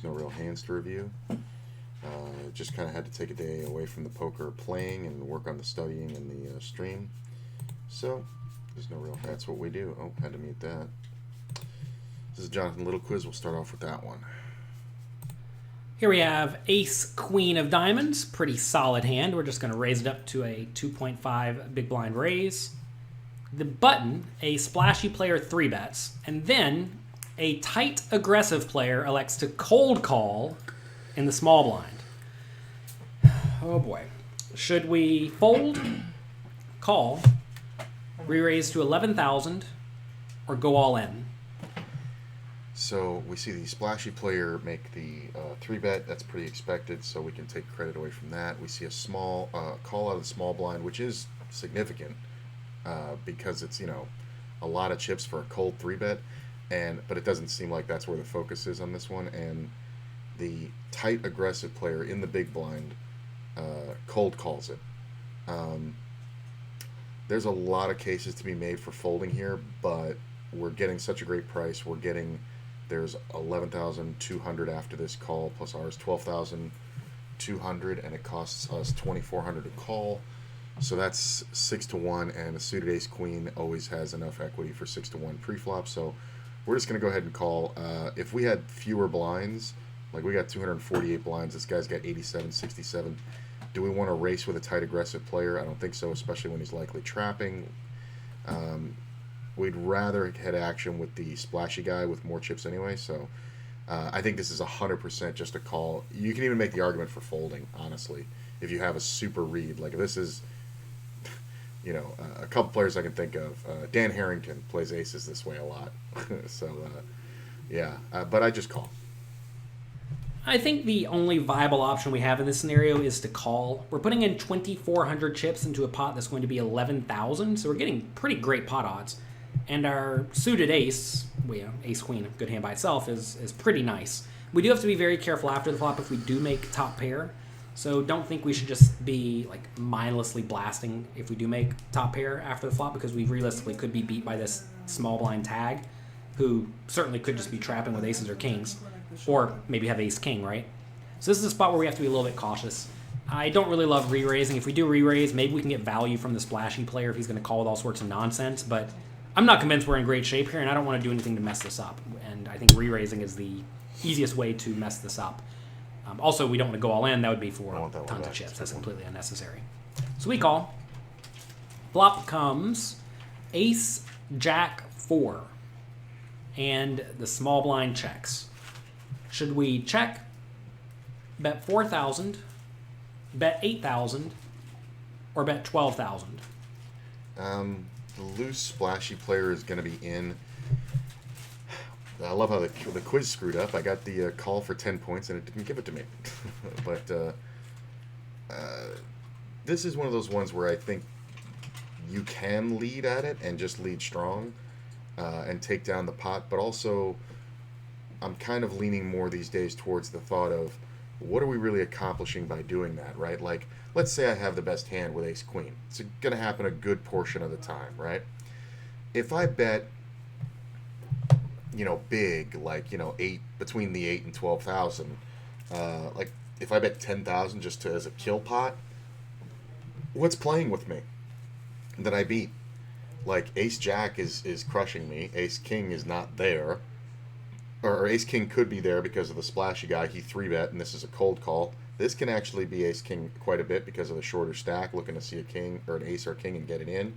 there's no real hands to review. Just kind of had to take a day away from the poker playing and work on the studying and the stream. So there's no real. That's what we do. Oh, had to mute that. This is Jonathan Little Quiz. We'll start off with that one. Here we have Ace Queen of Diamonds. Pretty solid hand. We're just going to raise it up to a 2.5 big blind raise. The button, a splashy player 3-bets, and then a tight aggressive player elects to cold call in the small blind. Oh boy. Should we fold, call, re-raise to 11,000, or go all in? So we see the splashy player make the 3-bet. That's pretty expected, so we can take credit away from that. We see a small call out of the small blind, which is significant because it's, a lot of chips for a cold 3-bet, but it doesn't seem like that's where the focus is on this one. And the tight aggressive player in the big blind cold calls it. There's a lot of cases to be made for folding here, but we're getting such a great price. There's 11,200 after this call, plus ours 12,200, and it costs us 2,400 to call. So that's 6-1, and a suited ace queen always has enough equity for 6-1 preflop. So we're just gonna go ahead and call. If we had fewer blinds, like we got 248 blinds, this guy's got 87, 67. Do we want to race with a tight aggressive player? I don't think so, especially when he's likely trapping. We'd rather head action with the splashy guy with more chips anyway, so I think this is 100% just a call. You can even make the argument for folding, honestly, if you have a super read. Like this is, a couple players I can think of. Dan Harrington plays aces this way a lot. So, but I just call. I think the only viable option we have in this scenario is to call. We're putting in 2,400 chips into a pot that's going to be 11,000, so we're getting pretty great pot odds. And our suited ace, ace queen, good hand by itself, is pretty nice. We do have to be very careful after the flop if we do make top pair. So don't think we should just be mindlessly blasting if we do make top pair after the flop, because we realistically could be beat by this small blind tag, who certainly could just be trapping with aces or kings, or maybe have ace king, right? So this is a spot where we have to be a little bit cautious. I don't really love re-raising. If we do re-raise, maybe we can get value from the splashy player if he's going to call with all sorts of nonsense, but I'm not convinced we're in great shape here, and I don't want to do anything to mess this up. And I think re-raising is the easiest way to mess this up. Also, we don't want to go all in. That would be for tons of chips. That's completely unnecessary. So we call. Flop comes ace, jack, 4. And the small blind checks. Should we check, bet 4,000, bet 8,000, or bet 12,000? The loose splashy player is going to be in. I love how the quiz screwed up. I got the call for 10 points and it didn't give it to me. But this is one of those ones where I think you can lead at it and just lead strong and take down the pot. But also, I'm kind of leaning more these days towards the thought of what are we really accomplishing by doing that, right? Like, let's say I have the best hand with ace queen. It's going to happen a good portion of the time, right? If I bet, big, between the 8 and 12,000, if I bet 10,000 just as a kill pot, what's playing with me that I beat? Like, ace jack is crushing me. Ace king is not there. Or ace king could be there because of the splashy guy. He 3-bet, and this is a cold call. This can actually be ace king quite a bit because of the shorter stack, looking to see a king or an ace or king and get it in.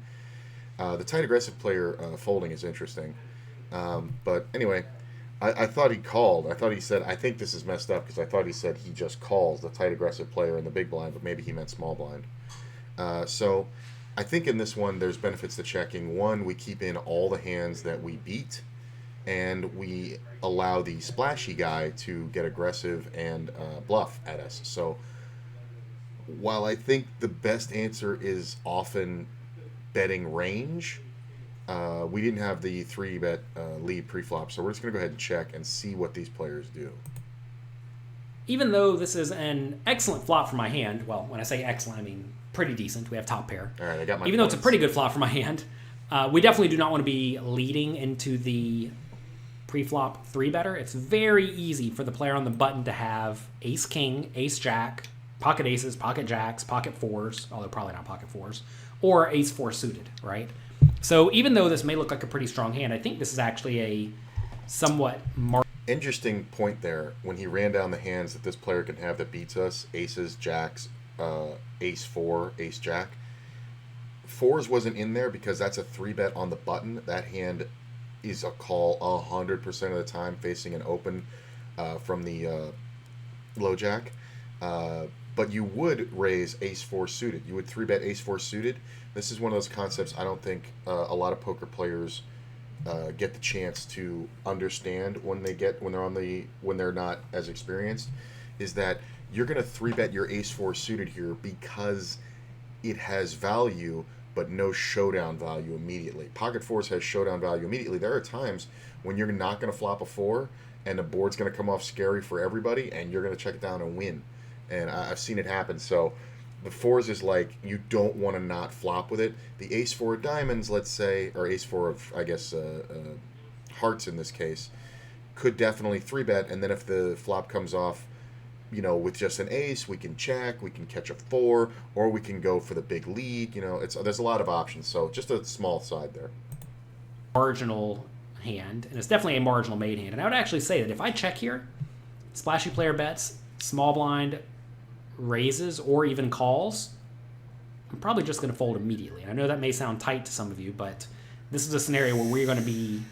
The tight aggressive player folding is interesting. But anyway, I thought he called. I thought he said, I think this is messed up because I thought he said he just calls the tight aggressive player in the big blind, but maybe he meant small blind. So I think in this one there's benefits to checking. One, we keep in all the hands that we beat, and we allow the splashy guy to get aggressive and bluff at us. So while I think the best answer is often betting range, we didn't have the 3-bet lead pre-flop, so we're just going to go ahead and check and see what these players do. Even though this is an excellent flop for my hand, well, when I say excellent, I mean pretty decent. We have top pair. All right, I got my Even though it's a pretty good flop for my hand, we definitely do not want to be leading into the pre-flop 3-better, it's very easy for the player on the button to have ace-king, ace-jack, pocket aces, pocket jacks, pocket fours, although probably not pocket fours, or ace-4 suited, right? So even though this may look like a pretty strong hand, I think this is actually a somewhat Interesting point there when he ran down the hands that this player can have that beats us: aces, jacks, ace 4, ace jack. Fours wasn't in there because that's a 3-bet on the button. That hand is a call 100% of the time facing an open from the low jack. But you would raise ace 4 suited. You would 3-bet ace 4 suited. This is one of those concepts I don't think a lot of poker players get the chance to understand when they're not as experienced. Is that you're going to 3-bet your ace 4 suited here because it has value but no showdown value immediately. Pocket fours has showdown value immediately. There are times when you're not going to flop a 4 and the board's going to come off scary for everybody and you're going to check it down and win. And I've seen it happen. So the 4s is like you don't want to not flop with it. The ace 4 of diamonds, let's say, or ace 4 of, I guess, hearts in this case, could definitely 3-bet. And then if the flop comes off, with just an ace, we can check, we can catch a 4, or we can go for the big lead. There's a lot of options. So just a small side there. Marginal hand, and it's definitely a marginal made hand. And I would actually say that if I check here, splashy player bets, small blind raises, or even calls, I'm probably just going to fold immediately. And I know that may sound tight to some of you, but this is a scenario where we're going to be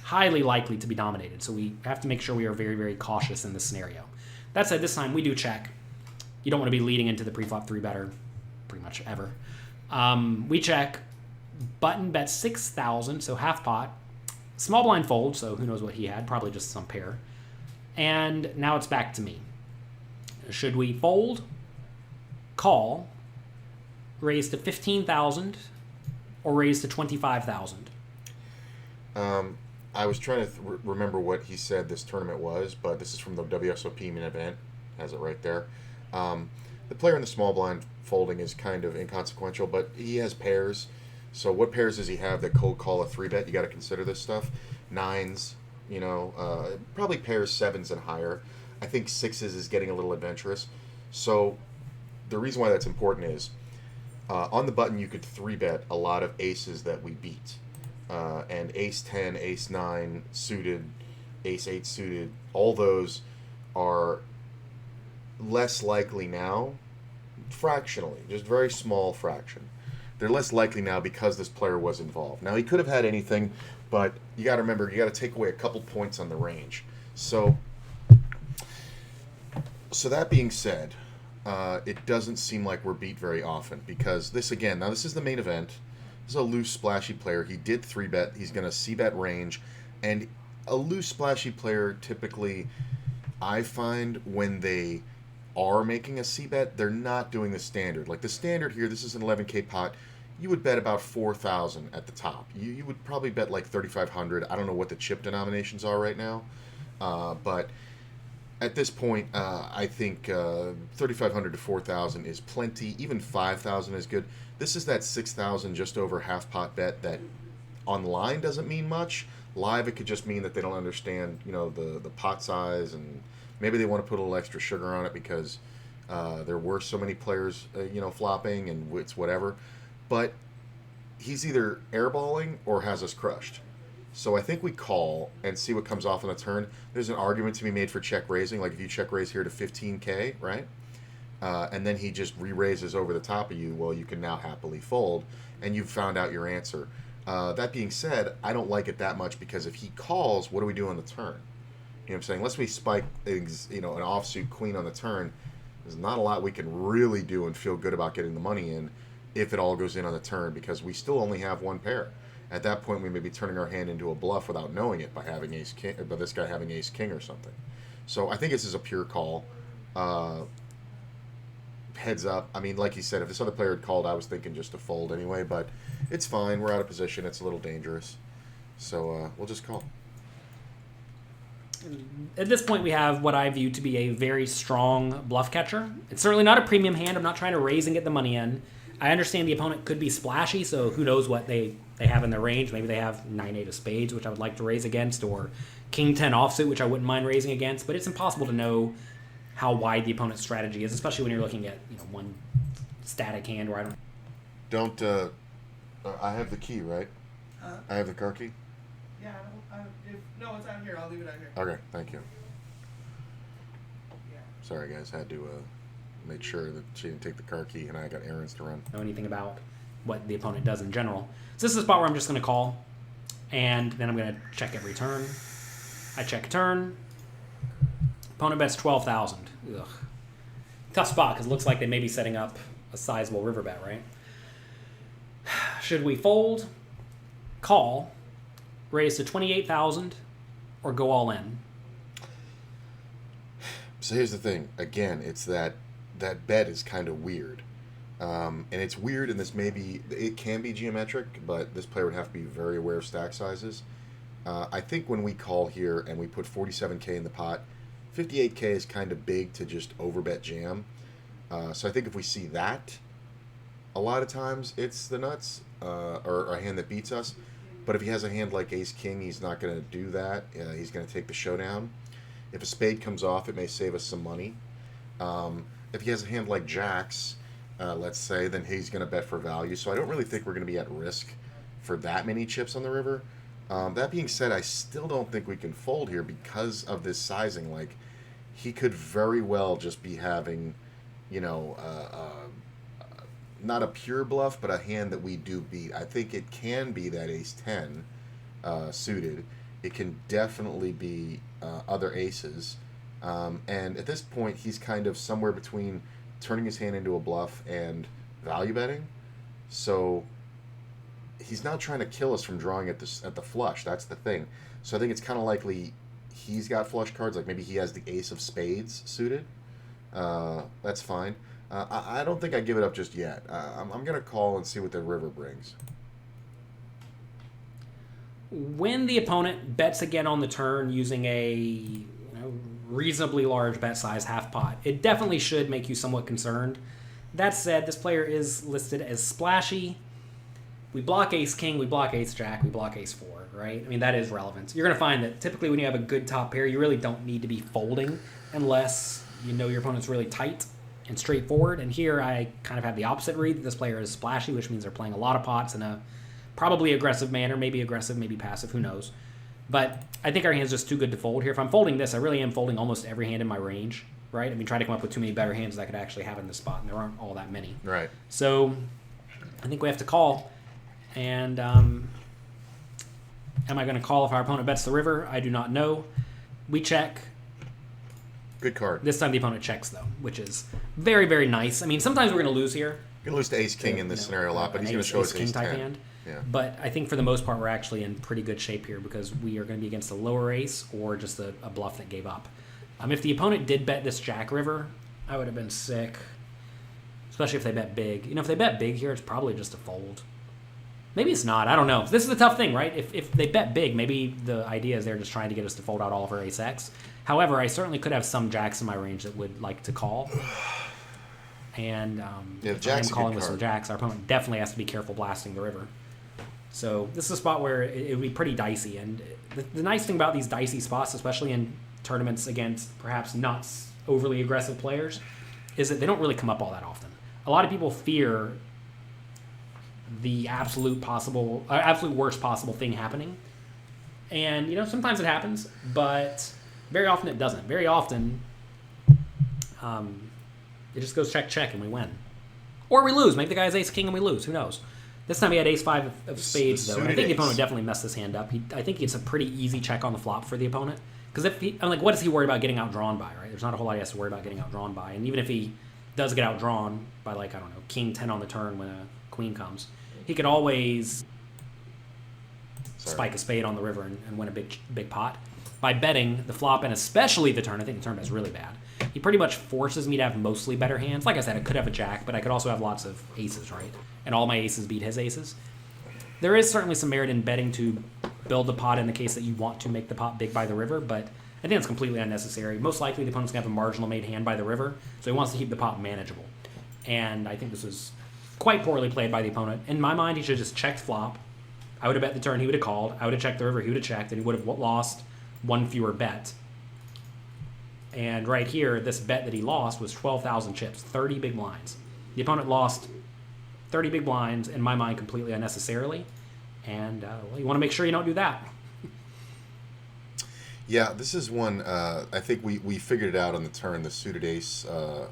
highly likely to be dominated. So we have to make sure we are very, very cautious in this scenario. That said, this time we do check. You don't want to be leading into the pre-flop 3-better pretty much ever. We check. Button bets 6,000, so half pot. Small blind fold, so who knows what he had. Probably just some pair. And now it's back to me. Should we fold, call, raise to 15,000, or raise to 25,000? I was trying to remember what he said this tournament was, but this is from the WSOP main event. Has it right there. The player in the small blind folding is kind of inconsequential, but he has pairs. So what pairs does he have that cold call a 3-bet? You got to consider this stuff. 9s, probably pairs 7s and higher. I think 6s is getting a little adventurous. So the reason why that's important is on the button you could 3-bet a lot of aces that we beat. And ace 10, ace 9 suited, ace 8 suited, all those are less likely now, fractionally, just very small fraction. They're less likely now because this player was involved. Now, he could have had anything, but you got to remember, you got to take away a couple points on the range. So that being said, it doesn't seem like we're beat very often because this is the main event. This is a loose, splashy player. He did 3-bet. He's going to c-bet range. And a loose, splashy player, typically, I find when they are making a c-bet, they're not doing the standard. Like the standard here, this is an 11K pot. You would bet about 4,000 at the top. You would probably bet like 3,500. I don't know what the chip denominations are right now. But at this point, I think 3,500 to 4,000 is plenty. Even 5,000 is good. This is that 6,000 just over half pot bet that online doesn't mean much. Live, it could just mean that they don't understand, the pot size, and maybe they want to put a little extra sugar on it because there were so many players, flopping, and it's whatever. But he's either airballing or has us crushed. So I think we call and see what comes off on the turn. There's an argument to be made for check raising. Like if you check raise here to 15K, right? And then he just re-raises over the top of you, well, you can now happily fold, and you've found out your answer. That being said, I don't like it that much because if he calls, what do we do on the turn? You know what I'm saying? Unless we spike, an offsuit queen on the turn, there's not a lot we can really do and feel good about getting the money in if it all goes in on the turn because we still only have one pair. At that point, we may be turning our hand into a bluff without knowing it by having ace king, by this guy having ace king or something. So I think this is a pure call. Heads up. I mean, like you said, if this other player had called, I was thinking just to fold anyway, but it's fine. We're out of position. It's a little dangerous. So we'll just call. At this point, we have what I view to be a very strong bluff catcher. It's certainly not a premium hand. I'm not trying to raise and get the money in. I understand the opponent could be splashy, so who knows what they have in their range. Maybe they have 9-8 of spades, which I would like to raise against, or King 10 offsuit, which I wouldn't mind raising against, but it's impossible to know how wide the opponent's strategy is, especially when you're looking at one static hand where I don't. I have the key, right? I have the car key. Yeah, no, it's out here. I'll leave it out here. Okay, thank you. Yeah. Sorry, guys. Had to make sure that she didn't take the car key, and I got errands to run. Know anything about what the opponent does in general. So this is a spot where I'm just going to call, and then I'm going to check every turn. I check turn. Opponent bets 12,000. Ugh. Tough spot because it looks like they may be setting up a sizable river bet, right? Should we fold, call, raise to 28,000, or go all in? So here's the thing. Again, it's that bet is kind of weird. And it's weird, and it can be geometric, but this player would have to be very aware of stack sizes. I think when we call here and we put 47K in the pot, 58K is kind of big to just overbet jam. So I think if we see that, a lot of times it's the nuts, or a hand that beats us. But if he has a hand like Ace-King, he's not going to do that. He's going to take the showdown. If a spade comes off, it may save us some money. If he has a hand like Jacks, let's say, then he's going to bet for value. So I don't really think we're going to be at risk for that many chips on the river. That being said, I still don't think we can fold here because of this sizing. Like, he could very well just be having, not a pure bluff, but a hand that we do beat. I think it can be that Ace-10 suited. It can definitely be other aces. And at this point, he's kind of somewhere between turning his hand into a bluff and value betting. So he's not trying to kill us from drawing at the flush. That's the thing. So I think it's kind of likely he's got flush cards. Like maybe he has the ace of spades suited. That's fine. I don't think I give it up just yet. I'm going to call and see what the river brings. When the opponent bets again on the turn using a reasonably large bet size half pot, it definitely should make you somewhat concerned. That said, this player is listed as splashy. We block Ace-King, we block Ace-Jack, we block Ace-4, right? I mean, that is relevant. You're going to find that typically when you have a good top pair, you really don't need to be folding unless you know your opponent's really tight and straightforward. And here I kind of have the opposite read, that this player is splashy, which means they're playing a lot of pots in a probably aggressive manner, maybe aggressive, maybe passive, who knows. But I think our hand's just too good to fold here. If I'm folding this, I really am folding almost every hand in my range, right? I mean, try to come up with too many better hands that I could actually have in this spot, and there aren't all that many. Right. So I think we have to call. And am I going to call if our opponent bets the river? I do not know. We check. Good card. This time the opponent checks, though, which is very, very nice. I mean, sometimes we're going to lose here. You're going to lose to Ace-King in this scenario a lot, but he's going to show us Ace-King type Ace-10. hand. Yeah. But I think for the most part, we're actually in pretty good shape here because we are going to be against a lower ace or just a bluff that gave up. If the opponent did bet this Jack River, I would have been sick, especially if they bet big. If they bet big here, it's probably just a fold. Maybe it's not. I don't know. This is the tough thing, right? If they bet big, maybe the idea is they're just trying to get us to fold out all of our ace-X. However, I certainly could have some jacks in my range that would like to call. And if I am calling with some jacks, our opponent definitely has to be careful blasting the river. So this is a spot where it would be pretty dicey. And the nice thing about these dicey spots, especially in tournaments against perhaps not overly aggressive players, is that they don't really come up all that often. A lot of people fear the absolute worst possible thing happening. And, sometimes it happens, but very often it doesn't. Very often, it just goes check, check, and we win. Or we lose. Maybe the guy has ace-king and we lose. Who knows? This time he had ace-5 of spades, though. And I think the opponent definitely messed this hand up. I think it's a pretty easy check on the flop for the opponent. Because what is he worried about getting outdrawn by, right? There's not a whole lot he has to worry about getting outdrawn by. And even if he does get outdrawn by, king 10 on the turn when a queen comes, he could always spike a spade on the river and win a big pot. By betting the flop and especially the turn, I think the turn bet's really bad. He pretty much forces me to have mostly better hands. Like I said, I could have a jack, but I could also have lots of aces, right? And all my aces beat his aces. There is certainly some merit in betting to build the pot in the case that you want to make the pot big by the river, but I think it's completely unnecessary. Most likely the opponent's going to have a marginal made hand by the river, so he wants to keep the pot manageable. And I think this was quite poorly played by the opponent. In my mind, he should have just checked flop. I would have bet the turn, he would have called. I would have checked the river, he would have checked, and he would have lost one fewer bet. And right here, this bet that he lost was 12,000 chips, 30 big blinds. The opponent lost 30 big blinds, in my mind, completely unnecessarily. And well, you want to make sure you don't do that. Yeah, this is one. I think we figured it out on the turn. The suited ace the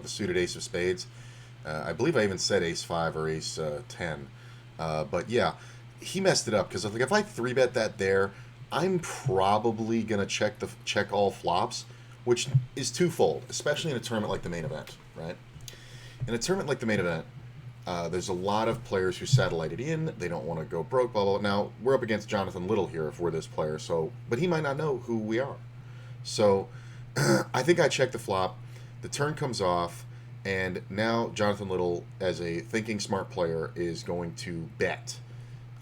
suited ace of spades. I believe I even said ace 5 or ace 10. But yeah, he messed it up because like if I 3-bet that there, I'm probably gonna check all flops, which is twofold, especially in a tournament like the main event, right? In a tournament like the main event, there's a lot of players who satellited in. They don't want to go broke, blah, blah, blah. Now, we're up against Jonathan Little here if we're this player, but he might not know who we are. So I think I checked the flop. The turn comes off, and now Jonathan Little, as a thinking smart player, is going to bet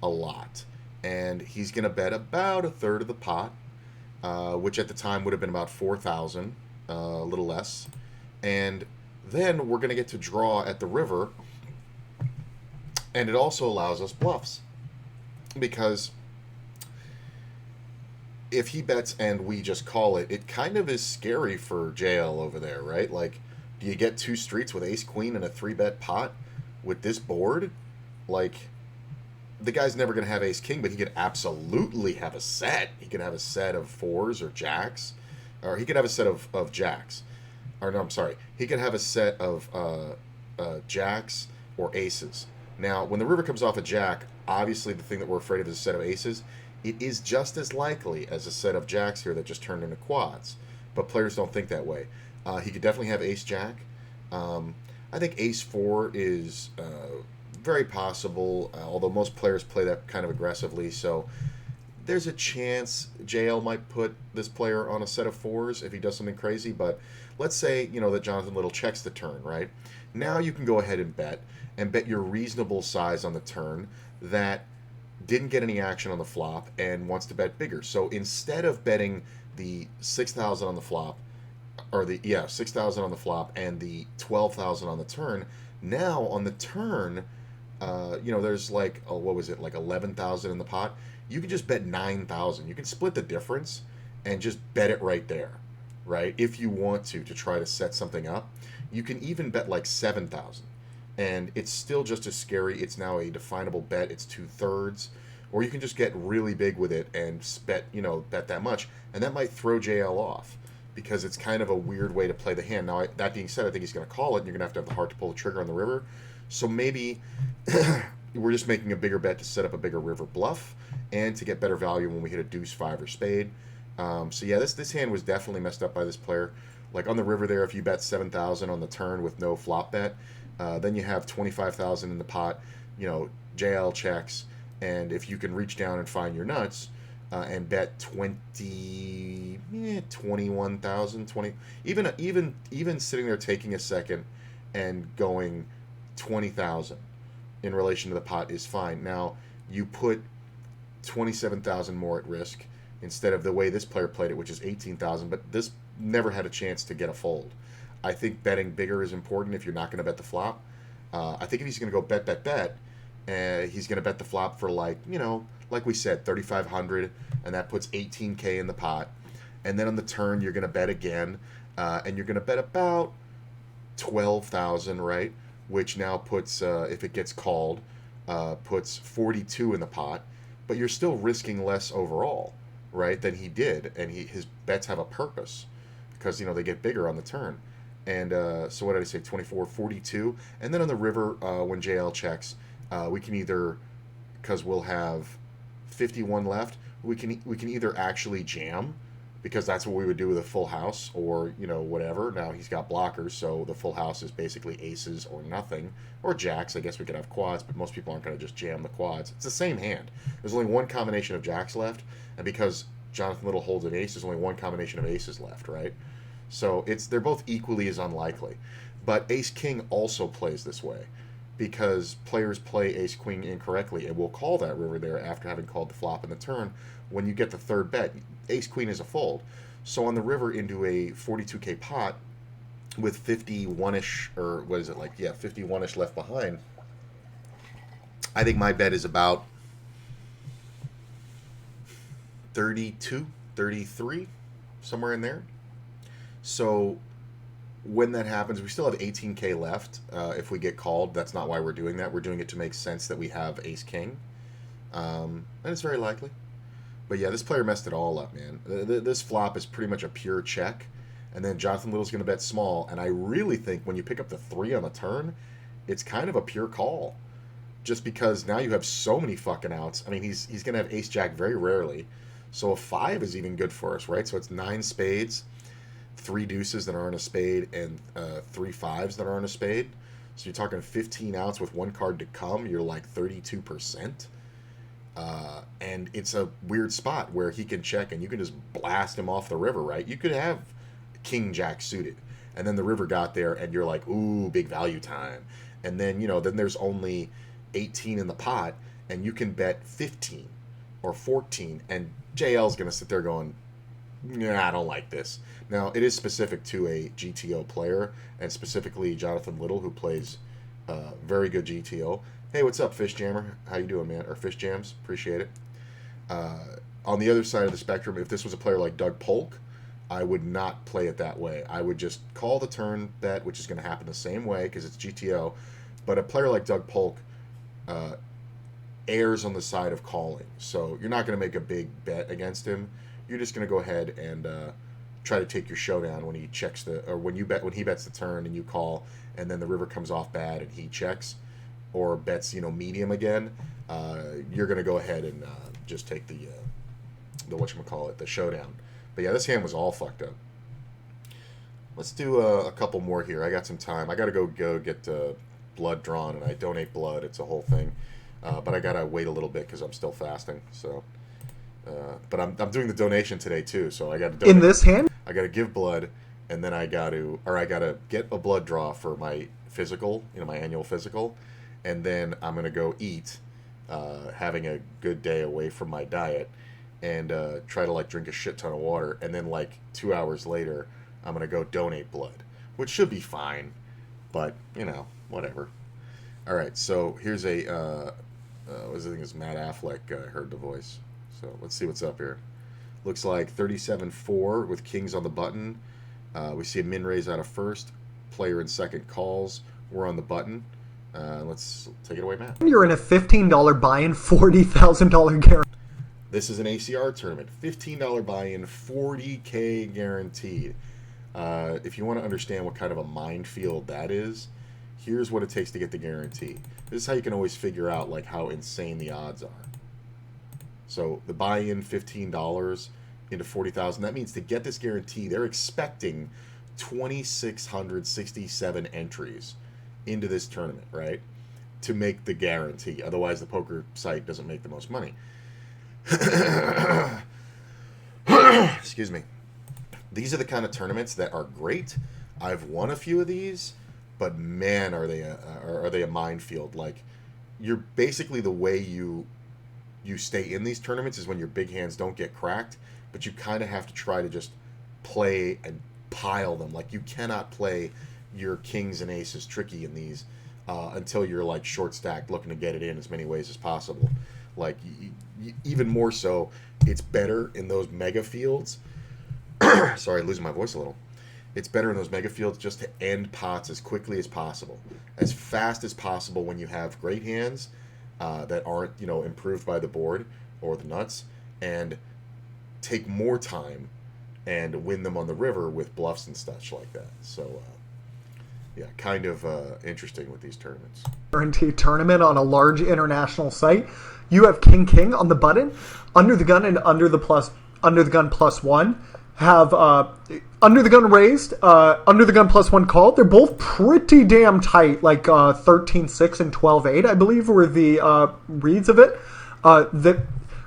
a lot. And he's going to bet about a third of the pot, which at the time would have been about 4,000, a little less. And then we're going to get to draw at the river, and it also allows us bluffs. Because if he bets and we just call it, it kind of is scary for JL over there, right? Like, do you get 2 streets with ace-queen and a 3-bet pot with this board? Like, the guy's never going to have ace-king, but he could absolutely have a set. He could have a set of 4s or jacks. Or he could have a set of jacks. Or no, I'm sorry. He could have a set of jacks or aces. Now, when the river comes off a jack, obviously the thing that we're afraid of is a set of aces. It is just as likely as a set of jacks here that just turned into quads. But players don't think that way. He could definitely have ace-jack. I think ace-4 is very possible, although most players play that kind of aggressively. So there's a chance JL might put this player on a set of 4s if he does something crazy. But let's say, that Jonathan Little checks the turn, right? Now you can go ahead and bet your reasonable size on the turn that didn't get any action on the flop and wants to bet bigger. So instead of betting the 6,000 on the flop, or 6,000 on the flop and the 12,000 on the turn, now on the turn, there's like, what was it, like 11,000 in the pot. You can just bet 9,000. You can split the difference and just bet it right there, right? If you want to try to set something up. You can even bet like 7,000. And it's still just as scary. It's now a definable bet. It's 2/3. Or you can just get really big with it and bet that much. And that might throw JL off because it's kind of a weird way to play the hand. Now, that being said, I think he's going to call it, and you're going to have the heart to pull the trigger on the river. So maybe we're just making a bigger bet to set up a bigger river bluff and to get better value when we hit a deuce, 5, or spade. So yeah, this hand was definitely messed up by this player. Like on the river there, if you bet 7,000 on the turn with no flop bet, then you have 25,000 in the pot. JL checks, and if you can reach down and find your nuts and bet 21,000, even sitting there taking a second and going 20,000 in relation to the pot is fine. Now you put 27,000 more at risk instead of the way this player played it, which is 18,000. But this never had a chance to get a fold. I think betting bigger is important if you're not going to bet the flop. I think if he's going to go bet, he's going to bet the flop for like we said, 3,500, and that puts 18K in the pot. And then on the turn, you're going to bet again, and you're going to bet about 12,000, right? Which now puts, if it gets called, puts 42 in the pot. But you're still risking less overall, right, than he did. And his bets have a purpose because, they get bigger on the turn. And so what did I say, 24, 42? And then on the river, when JL checks, we can either, because we'll have 51 left, we can either actually jam, because that's what we would do with a full house, or, whatever. Now he's got blockers, so the full house is basically aces or nothing, or jacks. I guess we could have quads, but most people aren't going to just jam the quads. It's the same hand. There's only one combination of jacks left, and because Jonathan Little holds an ace, there's only one combination of aces left, right? So they're both equally as unlikely. But ace-king also plays this way, because players play ace-queen incorrectly, and we'll call that river there after having called the flop and the turn. When you get the third bet, ace-queen is a fold. So on the river into a 42K pot with 51-ish, or what is it, 51-ish left behind, I think my bet is about 32, 33, somewhere in there. So when that happens, we still have 18K left. If we get called, that's not why we're doing that. We're doing it to make sense that we have Ace King. And it's very likely. But yeah, this player messed it all up, man. This flop is pretty much a pure check. And then Jonathan Little's going to bet small. And I really think when you pick up the 3 on the turn, it's kind of a pure call. Just because now you have so many fucking outs. I mean, he's going to have Ace-Jack very rarely. So a 5 is even good for us, right? So it's 9 spades, 3 deuces that aren't a spade, and 3 5s that aren't a spade. So you're talking 15 outs with 1 card to come. You're like 32%. And it's a weird spot where he can check and you can just blast him off the river, right? You could have King-Jack suited. And then the river got there and you're like, ooh, big value time. And then, then there's only 18 in the pot and you can bet 15 or 14. And JL's going to sit there going, nah, I don't like this. Now, it is specific to a GTO player, and specifically Jonathan Little, who plays very good GTO. Hey, what's up, Fish Jammer? How you doing, man? Or Fish Jams? Appreciate it. On the other side of the spectrum, if this was a player like Doug Polk, I would not play it that way. I would just call the turn bet, which is going to happen the same way because it's GTO. But a player like Doug Polk errs on the side of calling. So you're not going to make a big bet against him. You're just going to go ahead and try to take your showdown when he checks when he bets the turn and you call, and then the river comes off bad and he checks or bets medium again. You're going to go ahead and just take the the showdown. But yeah, this hand was all fucked up. Let's do a couple more here. I got some time. I got to go get blood drawn, and I donate blood. It's a whole thing. But I got to wait a little bit because I'm still fasting. So, but I'm doing the donation today too. So I got to donate. In this hand? I got to give blood, and then I got to get a blood draw for my physical, my annual physical, and then I'm going to go eat, having a good day away from my diet, and try to drink a shit ton of water, and then 2 hours later I'm gonna go donate blood, which should be fine, but whatever. All right, so here's a what is the thing? Is Matt Affleck? I heard the voice, so let's see what's up here. Looks like 37-4 with kings on the button. We see a min raise out of first. Player in second calls. We're on the button. Let's take it away, Matt. You're in a $15 buy-in, $40,000 guarantee. This is an ACR tournament. $15 buy-in, $40K guaranteed. If you want to understand what kind of a minefield that is, here's what it takes to get the guarantee. This is how you can always figure out how insane the odds are. So the buy-in, $15 into 40,000. That means to get this guarantee, they're expecting 2,667 entries into this tournament, right? To make the guarantee. Otherwise, the poker site doesn't make the most money. Excuse me. These are the kind of tournaments that are great. I've won a few of these, but man, are they a minefield. You're basically, the way you stay in these tournaments is when your big hands don't get cracked, but you kind of have to try to just play and pile them. You cannot play your kings and aces tricky in these until you're short stacked, looking to get it in as many ways as possible. Even more so, it's better in those mega fields. Sorry, losing my voice a little. It's better in those mega fields just to end pots as quickly as possible, as fast as possible when you have great hands that aren't improved by the board or the nuts, and take more time and win them on the river with bluffs and such like that. So yeah, kind of interesting with these tournaments. Guaranteed tournament on a large international site. You have King on the button, under the gun and under the gun +1. Have under the gun raised, under the gun +1 called. They're both pretty damn tight, 13-6 and 12-8, I believe, were the reads of it.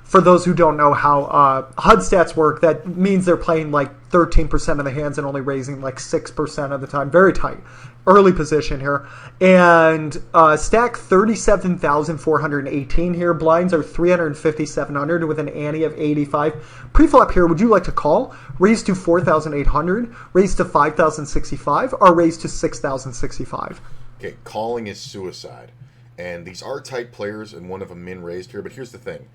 For those who don't know how HUD stats work, that means they're playing 13% of the hands and only raising 6% of the time. Very tight. Early position here. And stack 37,418 here. Blinds are 3,700 with an ante of 85. Pre-flop here, would you like to call? Raise to 4,800, raise to 5,065, or raise to 6,065? Okay, calling is suicide. And these are tight players, and one of them min raised here. But here's the thing.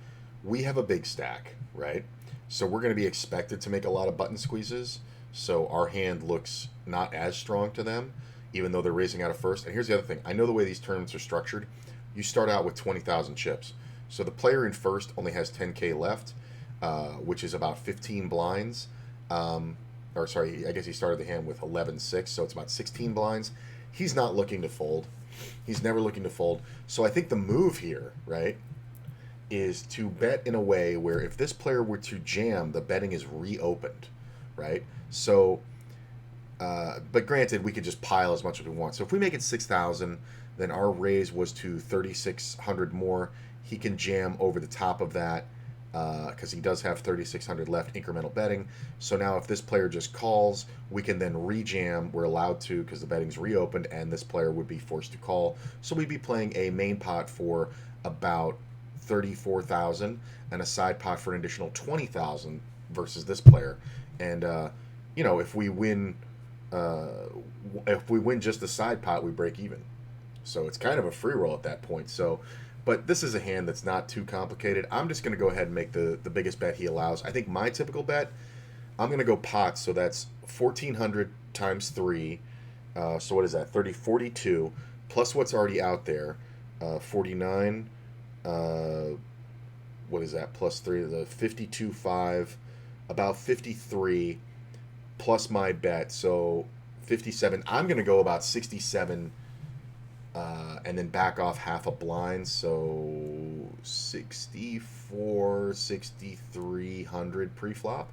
We have a big stack, right? So we're going to be expected to make a lot of button squeezes. So our hand looks not as strong to them, even though they're raising out of first. And here's the other thing. I know the way these tournaments are structured. You start out with 20,000 chips. So the player in first only has 10K left, which is about 15 blinds. Or sorry, I guess he started the hand with 11-6, so it's about 16 blinds. He's not looking to fold. He's never looking to fold. So I think the move here, right, is to bet in a way where if this player were to jam, the betting is reopened, right? So, but granted, we could just pile as much as we want. So if we make it 6,000, then our raise was to 3,600 more. He can jam over the top of that because he does have 3,600 left incremental betting. So now if this player just calls, we can then re-jam. We're allowed to because the betting's reopened, and this player would be forced to call. So we'd be playing a main pot for about 34,000 and a side pot for an additional 20,000 versus this player. And if we win just the side pot, we break even. So it's kind of a free roll at that point. So, but this is a hand that's not too complicated. I'm just going to go ahead and make the biggest bet he allows. I think my typical bet, I'm going to go pots. So that's 1,400 times 3. So what is that? 42 plus what's already out there. 49. What is that? Plus 3. The 52.5. About 53 plus my bet. So 57. I'm going to go about 67. And then back off half a blind, so 64, 6,300 pre-flop.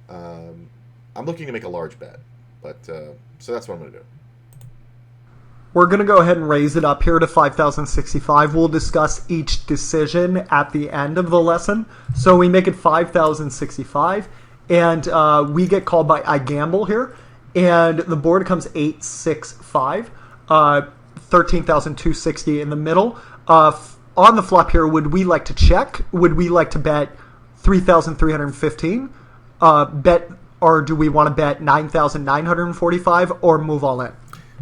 I'm looking to make a large bet, but so that's what I'm going to do. We're going to go ahead and raise it up here to 5,065. We'll discuss each decision at the end of the lesson. So we make it 5,065, and we get called by I Gamble here, and the board comes 8-6-5. 13,260 in the middle. On the flop here, would we like to check? Would we like to bet 3,315? Or do we want to bet 9,945 or move all in?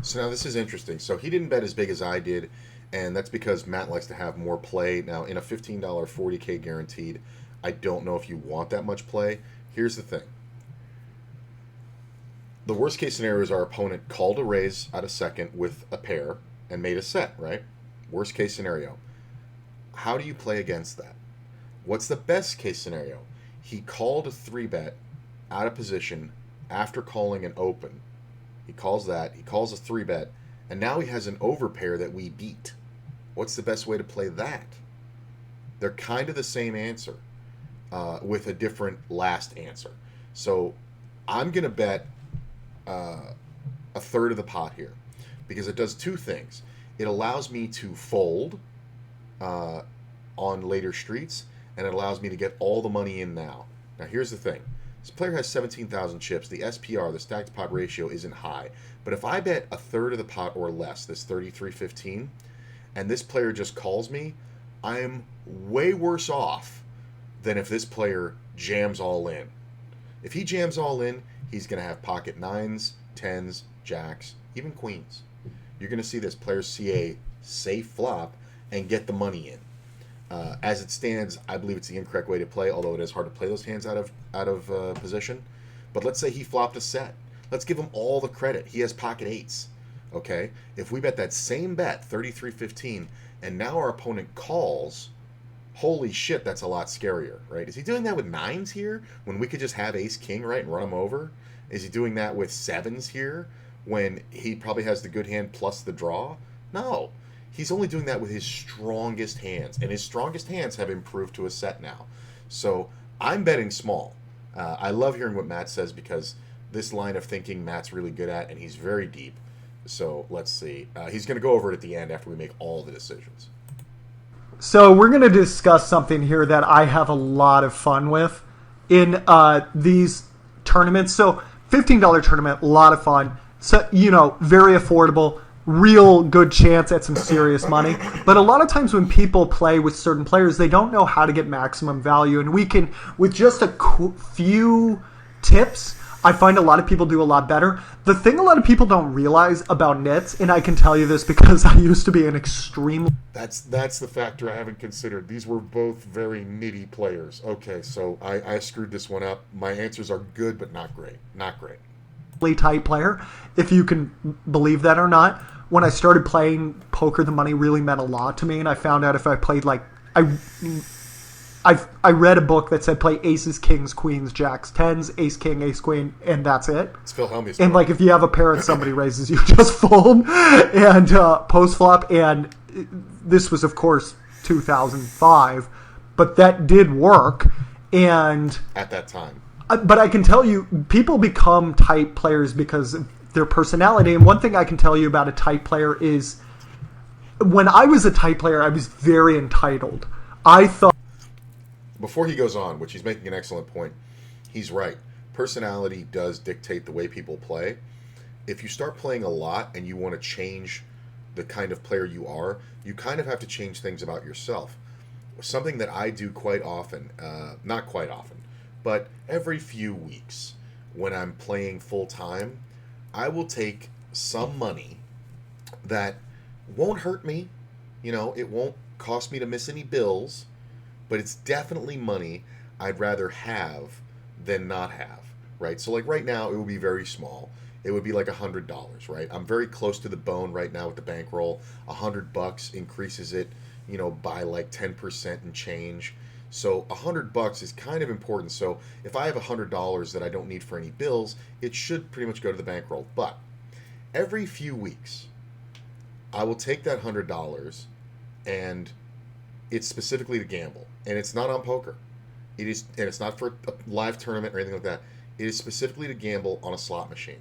So now this is interesting. So he didn't bet as big as I did, and that's because Matt likes to have more play. Now, in a $15 40K guaranteed, I don't know if you want that much play. Here's the thing. The worst case scenario is our opponent called a raise at a second with a pair and made a set, right? Worst case scenario. How do you play against that? What's the best case scenario? He called a 3-bet out of position after calling an open. He calls that. He calls a 3-bet, and now he has an overpair that we beat. What's the best way to play that? They're kind of the same answer with a different last answer. So I'm going to bet a third of the pot here because it does two things. It allows me to fold on later streets, and it allows me to get all the money in now. Now here's the thing. This player has 17,000 chips. The SPR, the stacked pot ratio, isn't high. But if I bet a third of the pot or less, this 33.15, and this player just calls me, I'm way worse off than if this player jams all in. If he jams all in, he's going to have pocket 9s, 10s, jacks, even queens. You're going to see this player see a safe flop and get the money in. As it stands, I believe it's the incorrect way to play, although it is hard to play those hands out of position. But let's say he flopped a set. Let's give him all the credit. He has pocket 8s. Okay? If we bet that same bet, 33.15, and now our opponent calls, holy shit, that's a lot scarier, right? Is he doing that with 9s here when we could just have ace-king, right, and run him over? Is he doing that with 7s here when he probably has the good hand plus the draw? No. He's only doing that with his strongest hands, and his strongest hands have improved to a set now. So I'm betting small. I love hearing what Matt says because this line of thinking Matt's really good at, and he's very deep. So let's see. He's going to go over it at the end after we make all the decisions. So we're going to discuss something here that I have a lot of fun with in these tournaments. So $15 tournament, a lot of fun. So, very affordable. Real good chance at some serious money. But a lot of times when people play with certain players, they don't know how to get maximum value. And we can, with just a few tips, I find a lot of people do a lot better. The thing a lot of people don't realize about nits, and I can tell you this because I used to be an extremely... That's the factor I haven't considered. These were both very nitty players. Okay, so I screwed this one up. My answers are good, but not great. Not great. tight player, if you can believe that or not. When I started playing poker, the money really meant a lot to me, and I found out if I played like... I read a book that said play aces, kings, queens, jacks, tens, ace, king, ace, queen, and that's it. It's Phil Helmuth's And book. like if you have a pair and somebody raises, you just fold and post flop. And this was of course 2005, but that did work. And At that time. but I can tell you, people become tight players because of their personality. And one thing I can tell you about a tight player is, when I was a tight player, I was very entitled. I thought... Before he goes on, which he's making an excellent point, he's right. Personality does dictate the way people play. If you start playing a lot and you want to change the kind of player you are, you kind of have to change things about yourself. Something that I do quite often, not quite often, but every few weeks when I'm playing full time, I will take some money that won't hurt me. You know, it won't cost me to miss any bills, but it's definitely money I'd rather have than not have, right? So like right now, it would be very small. It would be like $100, right? I'm very close to the bone right now with the bankroll. $100 increases it, you know, by like 10% and change. So $100 is kind of important. So if I have $100 that I don't need for any bills, it should pretty much go to the bankroll. But every few weeks, I will take that $100 and it's specifically to gamble. And it's not on poker. It is, and it's not for a live tournament or anything like that. It is specifically to gamble on a slot machine.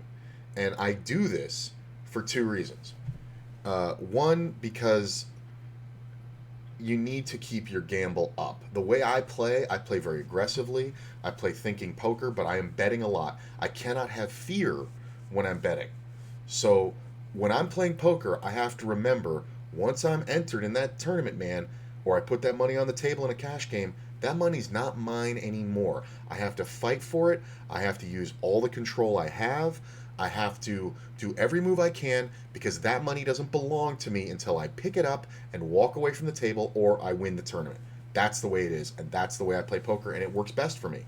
And I do this for two reasons. One, because you need to keep your gamble up. The way I play very aggressively. I play thinking poker, but I am betting a lot. I cannot have fear when I'm betting. So when I'm playing poker, I have to remember, once I'm entered in that tournament, man, or I put that money on the table in a cash game, that money's not mine anymore. I have to fight for it. I have to use all the control I have. I have to do every move I can, because that money doesn't belong to me until I pick it up and walk away from the table or I win the tournament. That's the way it is, and that's the way I play poker, and it works best for me.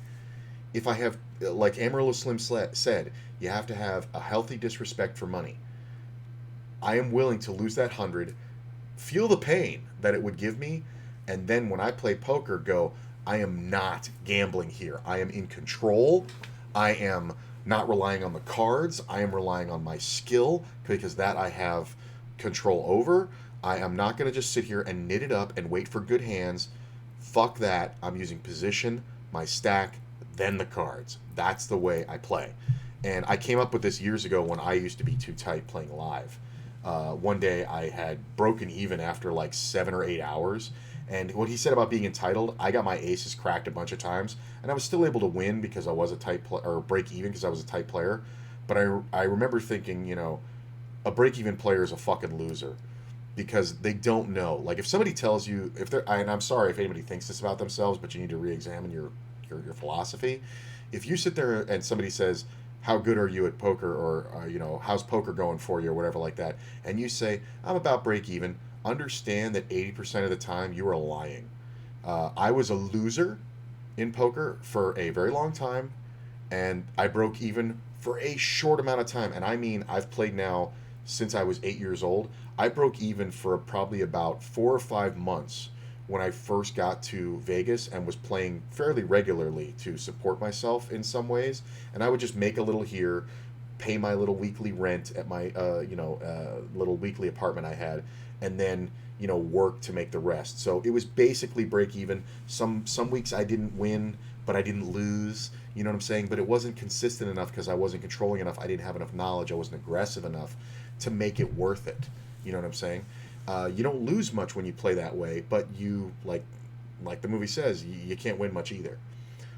If I have, like Amarillo Slim said, you have to have a healthy disrespect for money. I am willing to lose that 100, feel the pain that it would give me, and then when I play poker, go, I am not gambling here. I am in control. I am not relying on the cards. I am relying on my skill, because that I have control over. I am not going to just sit here and knit it up and wait for good hands. Fuck that. I'm using position, my stack, then the cards. That's the way I play. And I came up with this years ago when I used to be too tight playing live. One day I had broken even after like 7 or 8 hours. And what he said about being entitled, I got my aces cracked a bunch of times, and I was still able to win because I was a tight or break even because I was a tight player. But I remember thinking, you know, a break even player is a fucking loser, because they don't know. Like if somebody tells you, if they're, and I'm sorry if anybody thinks this about themselves, but you need to re-examine your philosophy. If you sit there and somebody says, how good are you at poker, or you know, how's poker going for you, or whatever like that, and you say, I'm about break even, understand that 80% of the time you are lying. I was a loser in poker for a very long time, and I broke even for a short amount of time. And I mean, I've played now since I was 8 years old. I broke even for probably about 4 or 5 months when I first got to Vegas and was playing fairly regularly to support myself in some ways. And I would just make a little here, pay my little weekly rent at my little weekly apartment I had, and then, you know, work to make the rest. So it was basically break even. Some weeks I didn't win, but I didn't lose. You know what I'm saying? But it wasn't consistent enough because I wasn't controlling enough. I didn't have enough knowledge. I wasn't aggressive enough to make it worth it. You know what I'm saying? You don't lose much when you play that way, but you, like the movie says, you can't win much either.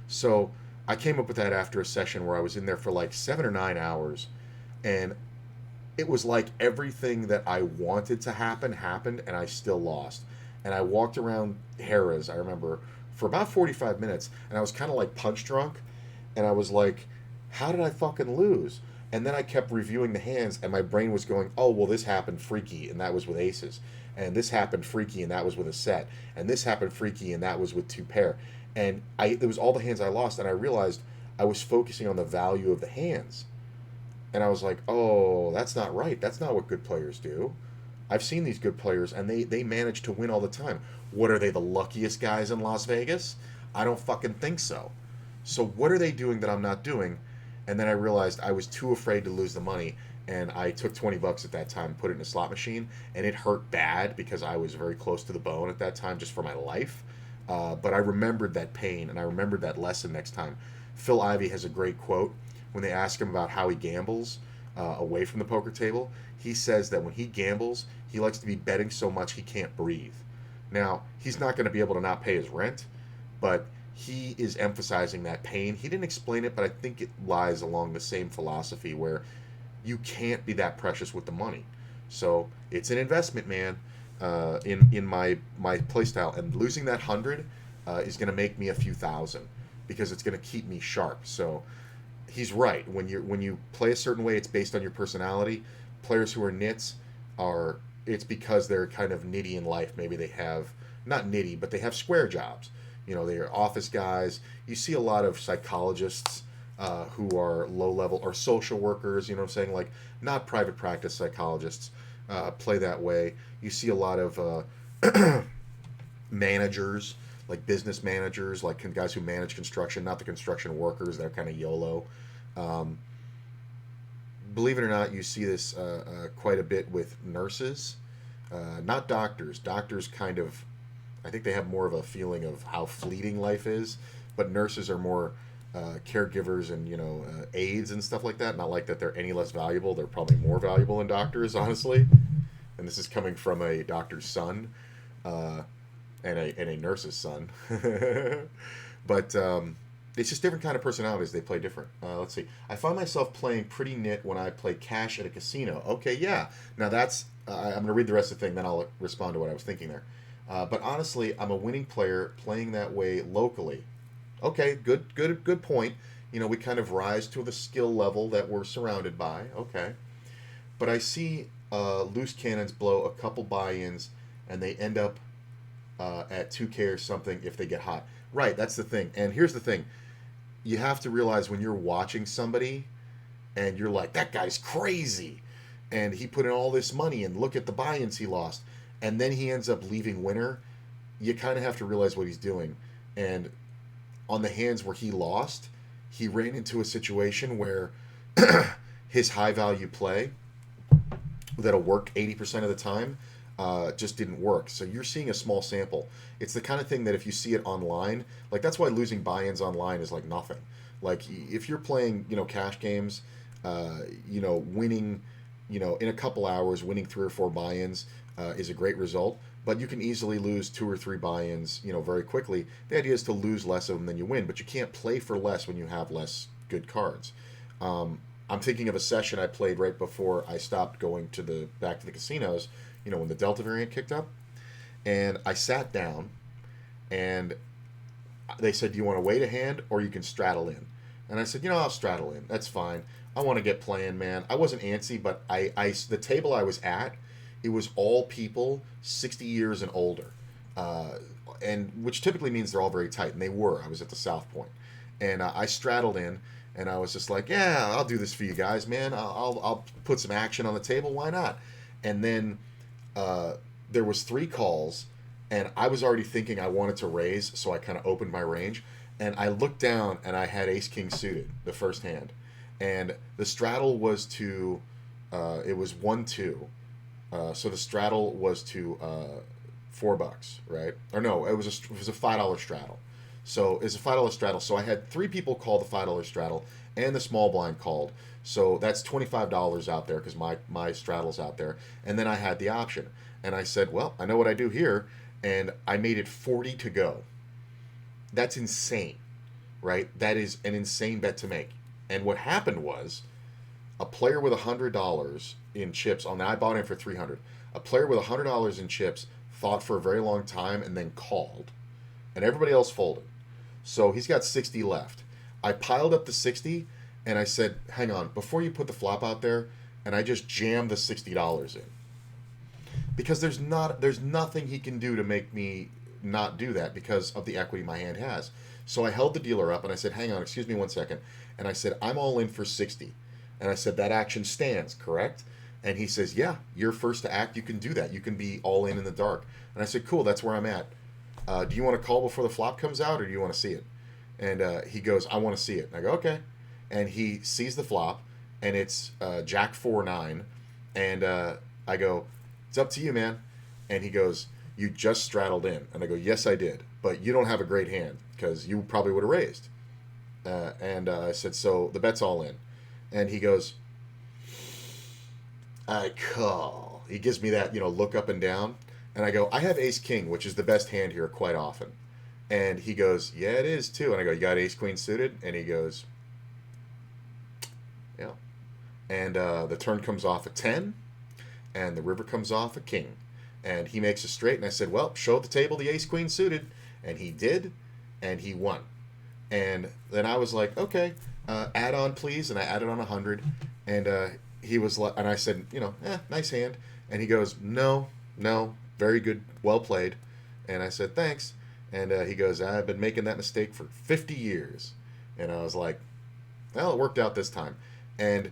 So I came up with that after a session where I was in there for like 7 or 9 hours, and it was like everything that I wanted to happen happened, and I still lost. And I walked around Harrah's, I remember, for about 45 minutes, and I was kind of like punch drunk, and I was like, how did I fucking lose? And then I kept reviewing the hands, and my brain was going, oh, well, this happened freaky, and that was with aces. And this happened freaky, and that was with a set. And this happened freaky, and that was with two pair. And it was all the hands I lost, and I realized I was focusing on the value of the hands. And I was like, oh, that's not right. That's not what good players do. I've seen these good players, and they manage to win all the time. What are they, the luckiest guys in Las Vegas? I don't fucking think so. So what are they doing that I'm not doing? And then I realized I was too afraid to lose the money, and I took $20 at that time, put it in a slot machine, and it hurt bad because I was very close to the bone at that time just for my life. But I remembered that pain, and I remembered that lesson next time. Phil Ivey has a great quote when they ask him about how he gambles away from the poker table. He says that when he gambles, he likes to be betting so much he can't breathe. Now, he's not going to be able to not pay his rent, but he is emphasizing that pain. He didn't explain it, but I think it lies along the same philosophy where you can't be that precious with the money. So it's an investment, man, in my play style. And losing that 100 is going to make me a few thousand because it's going to keep me sharp. So he's right. When you play a certain way, it's based on your personality. Players who are nits it's because they're kind of nitty in life. Maybe they have, not nitty, but they have square jobs. You know, they're office guys. You see a lot of psychologists who are low level, or social workers, you know what I'm saying? Like, not private practice psychologists play that way. You see a lot of managers, like business managers, like guys who manage construction, not the construction workers. They're kind of YOLO. Believe it or not, you see this quite a bit with nurses, not doctors. Doctors kind of, I think they have more of a feeling of how fleeting life is, but nurses are more caregivers and, aides and stuff like that. Not like that they're any less valuable. They're probably more valuable than doctors, honestly. And this is coming from a doctor's son and a nurse's son. But it's just different kind of personalities. They play different. Let's see. I find myself playing pretty nit when I play cash at a casino. Okay, yeah. Now that's, I'm going to read the rest of the thing, then I'll respond to what I was thinking there. But honestly, I'm a winning player playing that way locally. Okay, good point. We kind of rise to the skill level that we're surrounded by. Okay. But I see loose cannons blow a couple buy-ins, and they end up at 2K or something if they get hot. Right, that's the thing. And here's the thing. You have to realize when you're watching somebody and you're like, that guy's crazy, and he put in all this money, and look at the buy-ins he lost, and then he ends up leaving winner, you kind of have to realize what he's doing. And on the hands where he lost, he ran into a situation where his high-value play that'll work 80% of the time just didn't work. So you're seeing a small sample. It's the kind of thing that if you see it online, like that's why losing buy-ins online is like nothing. Like if you're playing, cash games, winning, in a couple hours, winning 3 or 4 buy-ins is a great result. But you can easily lose 2 or 3 buy-ins, very quickly. The idea is to lose less of them than you win, but you can't play for less when you have less good cards. I'm thinking of a session I played right before I stopped going back to the casinos, when the Delta variant kicked up. And I sat down, and they said, do you want to wait a hand or you can straddle in? And I said, I'll straddle in. That's fine. I want to get playing, man. I wasn't antsy, but the table I was at, it was all people 60 years and older, and which typically means they're all very tight, and they were. I was at the South Point, and I straddled in, and I was just like, yeah, I'll do this for you guys, man. I'll put some action on the table. Why not? And then there was 3 calls, and I was already thinking I wanted to raise, so I kind of opened my range, and I looked down, and I had ace-king suited, the first hand, and the straddle was to, it was 1-2, so the straddle was to $4, right? Or no, it was a $5 straddle. So it's a $5 straddle. So I had 3 people call the $5 straddle, and the small blind called. So that's $25 out there because my straddle's out there. And then I had the option. And I said, well, I know what I do here. And I made it 40 to go. That's insane, right? That is an insane bet to make. And what happened was a player with $100 in chips, I bought in for $300. A player with $100 in chips thought for a very long time and then called. And everybody else folded. So he's got 60 left. I piled up the 60, And I said, hang on, before you put the flop out there, and I just jammed the $60 in. Because there's nothing he can do to make me not do that because of the equity my hand has. So I held the dealer up and I said, hang on, excuse me 1 second. And I said, I'm all in for 60. And I said, that action stands, correct? And he says, yeah, you're first to act. You can do that. You can be all in the dark. And I said, cool, that's where I'm at. Do you want to call before the flop comes out or do you want to see it? And he goes, I want to see it. And I go, okay. And he sees the flop and it's Jack 4-9. And I go, it's up to you, man. And he goes, you just straddled in. And I go, yes, I did. But you don't have a great hand because you probably would have raised. And I said, so the bet's all in. And he goes, I call. He gives me that, look up and down. And I go, I have ace king, which is the best hand here quite often. And he goes, yeah, it is too. And I go, you got ace queen suited? And he goes, yeah. And the turn comes off a 10. And the river comes off a king. And he makes a straight. And I said, well, show the table the ace queen suited. And he did. And he won. And then I was like, okay, add on, please. And I added on 100. And he was like, and I said, nice hand. And he goes, no, very good, well played. And I said, thanks. And he goes, I've been making that mistake for 50 years. And I was like, well, it worked out this time. And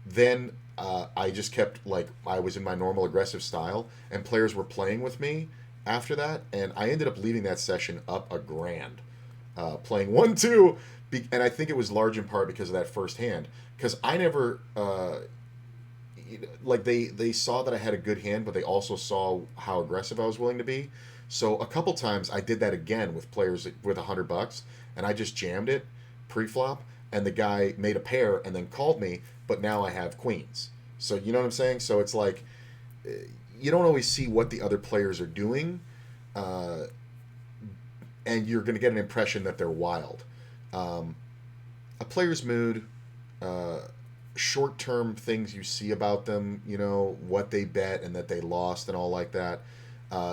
then I just kept, I was in my normal aggressive style, and players were playing with me after that, and I ended up leaving that session up $1,000, playing 1-2, and I think it was large in part because of that first hand, because I never, they saw that I had a good hand, but they also saw how aggressive I was willing to be. So a couple times I did that again with players with $100, and I just jammed it pre-flop, and the guy made a pair and then called me, but now I have queens. So you know what I'm saying? So it's like you don't always see what the other players are doing, and you're going to get an impression that they're wild. A player's mood, short-term things you see about them, what they bet and that they lost and all like that.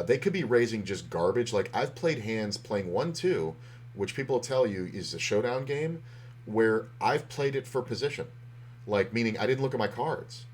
They could be raising just garbage. Like I've played hands playing 1-2, which people will tell you is a showdown game, where I've played it for position. Like, meaning I didn't look at my cards.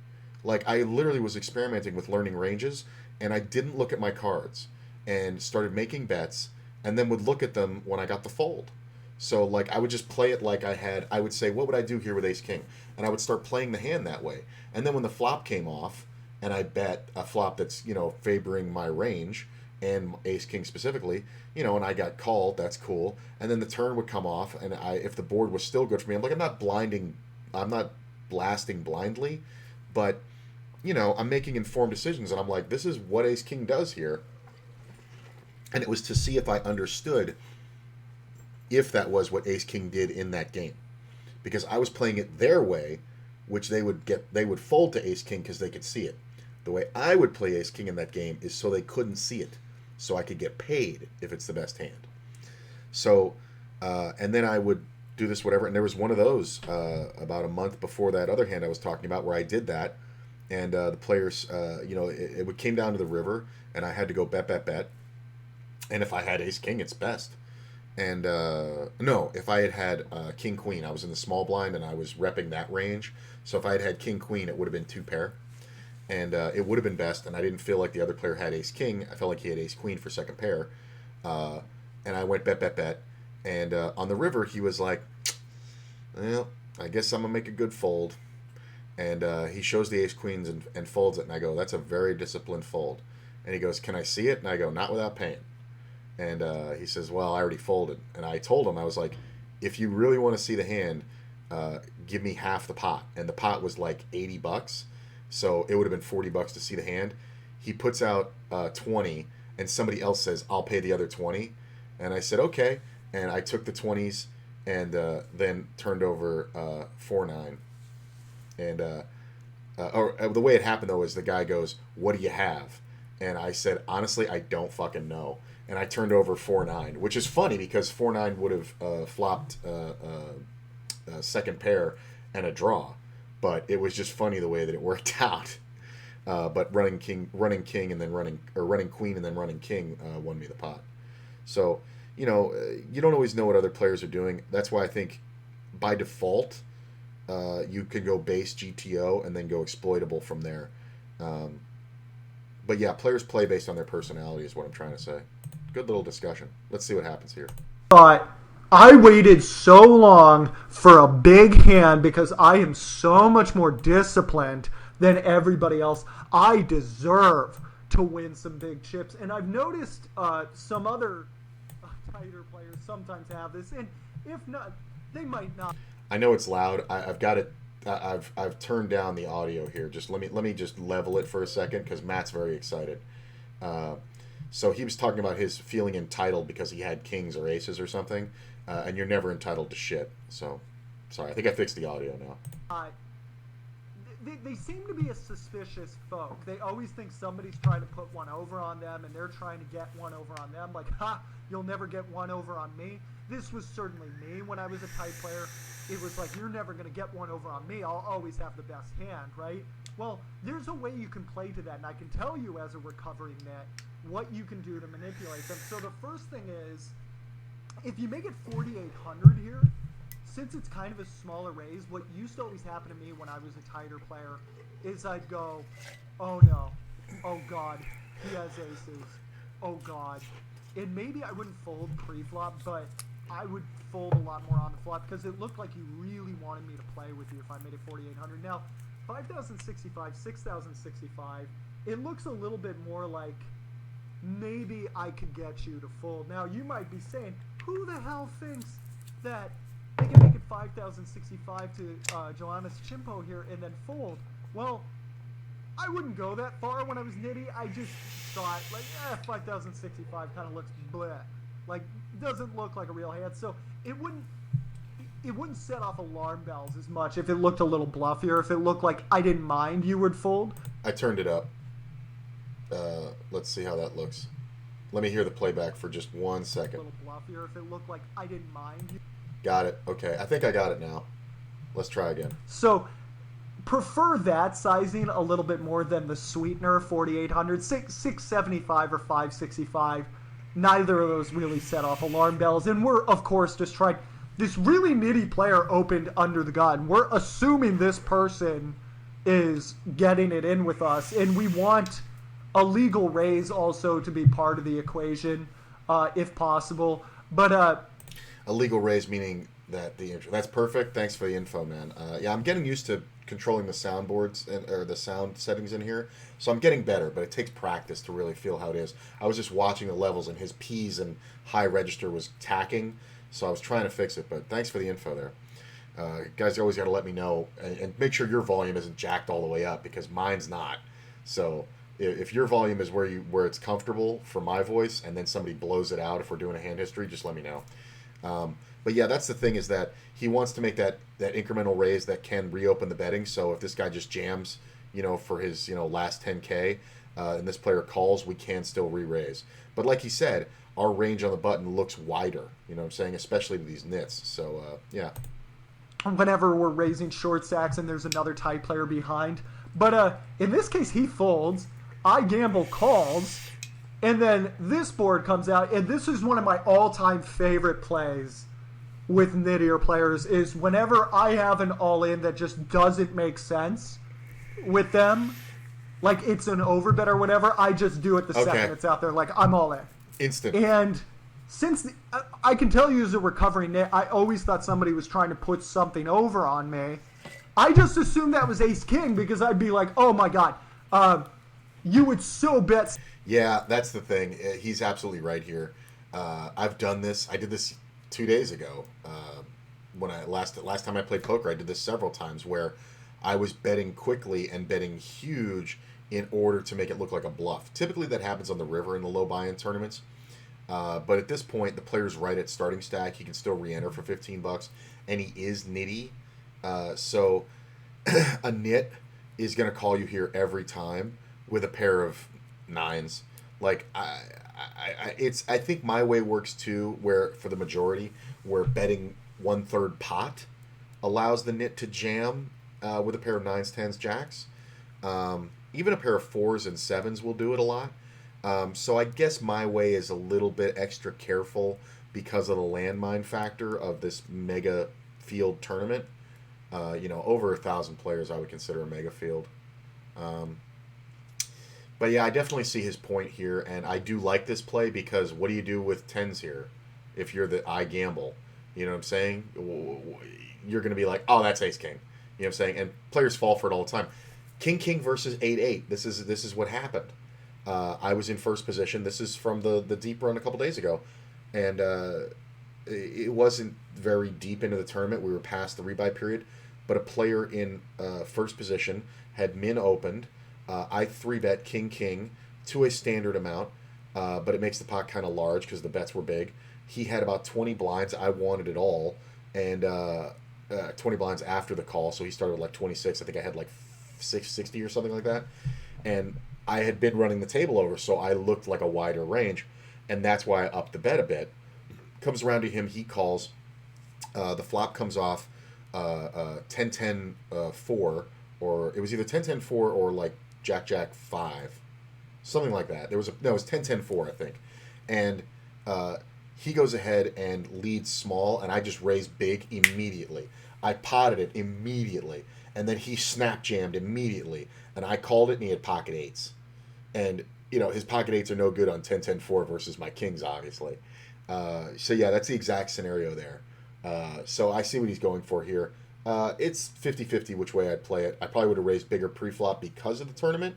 Like, I literally was experimenting with learning ranges, and I didn't look at my cards, and started making bets, and then would look at them when I got the fold. So, I would just play it like I would say, what would I do here with ace-king? And I would start playing the hand that way. And then when the flop came off, and I bet a flop that's, favoring my range, and ace-king specifically, and I got called, that's cool. And then the turn would come off, and if the board was still good for me, I'm not blasting blindly, but, I'm making informed decisions, and I'm like, this is what ace-king does here. And it was to see if I understood if that was what ace-king did in that game. Because I was playing it their way, which they would fold to ace-king because they could see it. The way I would play ace-king in that game is so they couldn't see it, so I could get paid if it's the best hand. So, and then I would do this, whatever, and there was one of those about a month before that other hand I was talking about where I did that, and the players, it came down to the river, and I had to go bet, and if I had ace-king, it's best. And, no, if I had king-queen, I was in the small blind, and I was repping that range, so if I had king-queen, it would have been 2-pair. And it would have been best, and I didn't feel like the other player had ace-king. I felt like he had ace-queen for second pair. And I went bet. And on the river, he was like, well, I guess I'm going to make a good fold. And he shows the ace-queens and folds it. And I go, that's a very disciplined fold. And he goes, can I see it? And I go, not without paying. And he says, well, I already folded. And I told him, I was like, if you really want to see the hand, give me half the pot. And the pot was like $80. So it would have been $40 to see the hand. He puts out 20, and somebody else says, I'll pay the other 20. And I said, okay. And I took the 20s and then turned over 4-9. And the way it happened, though, is the guy goes, what do you have? And I said, honestly, I don't fucking know. And I turned over 4-9, which is funny because 4-9 would have flopped second pair and a draw. But it was just funny the way that it worked out. But running king, and then running queen, and then running king won me the pot. So, you don't always know what other players are doing. That's why I think, by default, you could go base GTO and then go exploitable from there. But yeah, players play based on their personality is what I'm trying to say. Good little discussion. Let's see what happens here. But I waited so long for a big hand because I am so much more disciplined than everybody else. I deserve to win some big chips. And I've noticed some other tighter players sometimes have this. And if not, they might not. I know it's loud. I've got it. I've turned down the audio here. Just let me just level it for a second because Matt's very excited. So he was talking about his feeling entitled because he had kings or aces or something, and you're never entitled to shit. So, sorry. I think I fixed the audio now. They seem to be a suspicious folk. They always think somebody's trying to put one over on them, and they're trying to get one over on them. Like, ha, you'll never get one over on me. This was certainly me when I was a tight player. It was like, you're never going to get one over on me. I'll always have the best hand, right? Well, there's a way you can play to that, and I can tell you as a recovering net what you can do to manipulate them. So the first thing is, if you make it 4,800 here, since it's kind of a smaller raise, what used to always happen to me when I was a tighter player is I'd go, oh no, oh god, he has aces, oh god. And maybe I wouldn't fold pre-flop, but I would fold a lot more on the flop because it looked like you really wanted me to play with you if I made it 4,800. Now, 5,065, 6,065, it looks a little bit more like maybe I could get you to fold. Now, you might be saying, who the hell thinks that they can make it 5,065 to Joanna's Chimpo here and then fold? Well, I wouldn't go that far when I was nitty. I just thought, like, 5,065 kind of looks bleh. Like, doesn't look like a real hand. So it wouldn't set off alarm bells as much if it looked a little bluffier. If it looked like I didn't mind you would fold. I turned it up. Let's see how that looks. Let me hear the playback for just 1 second. A little bluffier if it looked like I didn't mind you. Got it. Okay, I think I got it now. Let's try again. So prefer that sizing a little bit more than the sweetener 4,800, 675 or 565. Neither of those really set off alarm bells. And we're, of course, just trying. This really nitty player opened under the gun. We're assuming this person is getting it in with us. And we want a legal raise also to be part of the equation, if possible. But a legal raise meaning that that's perfect. Thanks for the info, man. Yeah, I'm getting used to controlling the soundboards or the sound settings in here, so I'm getting better. But it takes practice to really feel how it is. I was just watching the levels, and his P's and high register was tacking, so I was trying to fix it. But thanks for the info there, guys. You always got to let me know and make sure your volume isn't jacked all the way up because mine's not. So if your volume is where it's comfortable for my voice, and then somebody blows it out if we're doing a hand history, just let me know. But yeah, that's the thing is that he wants to make that incremental raise that can reopen the betting. So if this guy just jams, for his, last 10K, and this player calls, we can still re-raise. But like he said, our range on the button looks wider, you know what I'm saying, especially to these nits. So, yeah. Whenever we're raising short stacks and there's another tight player behind. But in this case, he folds. I gamble calls. And then this board comes out, and this is one of my all-time favorite plays with nittier players, is whenever I have an all-in that just doesn't make sense with them, like it's an overbet or whatever, I just do it the second it's out there. Like, I'm all in. Instant. And since I can tell you as a recovering nit, I always thought somebody was trying to put something over on me. I just assumed that was ace-king because I'd be like, oh my god, you would so bet... Yeah, that's the thing. He's absolutely right here. I've done this. I did this 2 days ago. When last time I played poker, I did this several times where I was betting quickly and betting huge in order to make it look like a bluff. Typically, that happens on the river in the low buy-in tournaments. But at this point, the player's right at starting stack. He can still re-enter for $15, and he is nitty. So a nit is going to call you here every time with a pair of nines. Like I think my way works too, where for the majority, where betting 1/3 pot allows the nit to jam with a pair of nines, tens, jacks. Even a pair of fours and sevens will do it a lot. So I guess my way is a little bit extra careful because of the landmine factor of this mega field tournament. Over 1,000 players, I would consider a mega field. But yeah, I definitely see his point here, and I do like this play because what do you do with tens here? If you're the I gamble, you know what I'm saying? You're going to be like, oh, that's ace king. You know what I'm saying? And players fall for it all the time. King versus 8-8. This is what happened. I was in first position. This is from the deep run a couple days ago, and it wasn't very deep into the tournament. We were past the rebuy period, but a player in first position had min opened. I 3-bet king to a standard amount, but it makes the pot kind of large because the bets were big. He had about 20 blinds. I wanted it all, and 20 blinds after the call, so he started with like 26. I think I had like 660 or something like that, and I had been running the table over, so I looked like a wider range, and that's why I upped the bet a bit. Comes around to him, he calls. The flop comes off 10-10-4, or it was either 10-10-4 or like Jack-Jack 5, something like that. It was 10-10-4, I think, and he goes ahead and leads small, and I just raised big immediately. I potted it immediately, and then he snap jammed immediately, and I called it, and he had pocket eights, and his pocket eights are no good on 10-10-4 versus my kings, obviously. So yeah, that's the exact scenario there. So I see what he's going for here. It's 50-50 which way I'd play it. I probably would have raised bigger pre-flop because of the tournament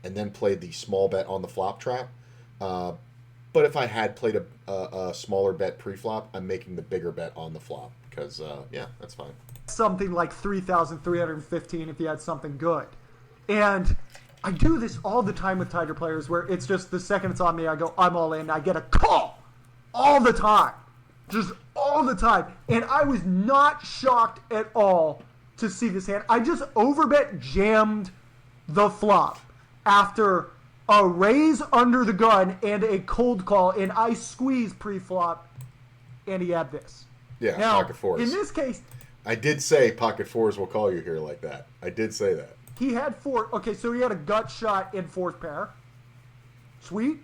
and then played the small bet on the flop trap. But if I had played a smaller bet pre-flop, I'm making the bigger bet on the flop because, yeah, that's fine. Something like 3,315 if you had something good. And I do this all the time with tighter players where it's just the second it's on me, I go, I'm all in. I get a call all the time. Just all the time. And I was not shocked at all to see this hand. I just overbet jammed the flop after a raise under the gun and a cold call, and I squeezed pre-flop, and he had this. Yeah, now, pocket fours. In this case, I did say pocket fours will call you here like that. I did say that. he had four. Okay, so he had a gut shot in fourth pair. Sweet.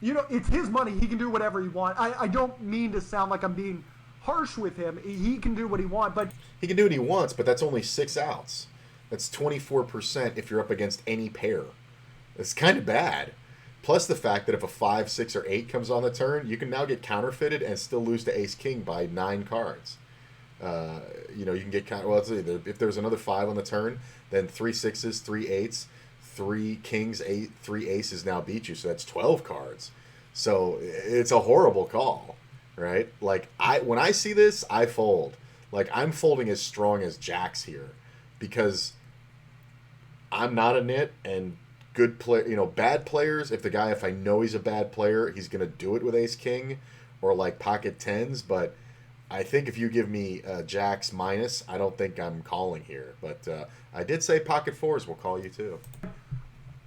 It's his money. He can do whatever he wants. I don't mean to sound like I'm being harsh with him. He can do what he wants, but He can do what he wants, but that's only 6 outs. That's 24% if you're up against any pair. It's kind of bad. Plus the fact that if a 5, 6, or 8 comes on the turn, you can now get counterfeited and still lose to ace-king by 9 cards. You can get counter. Well, if there's another 5 on the turn, then 3 6s, 3 8s, 3 kings, 3 aces now beat you. So that's 12 cards. So it's a horrible call, right? Like when I see this, I fold. Like I'm folding as strong as jacks here because I'm not a nit and good play. Bad players. If I know he's a bad player, he's gonna do it with ace king or like pocket tens. But I think if you give me jacks minus, I don't think I'm calling here. But I did say pocket fours will call you too.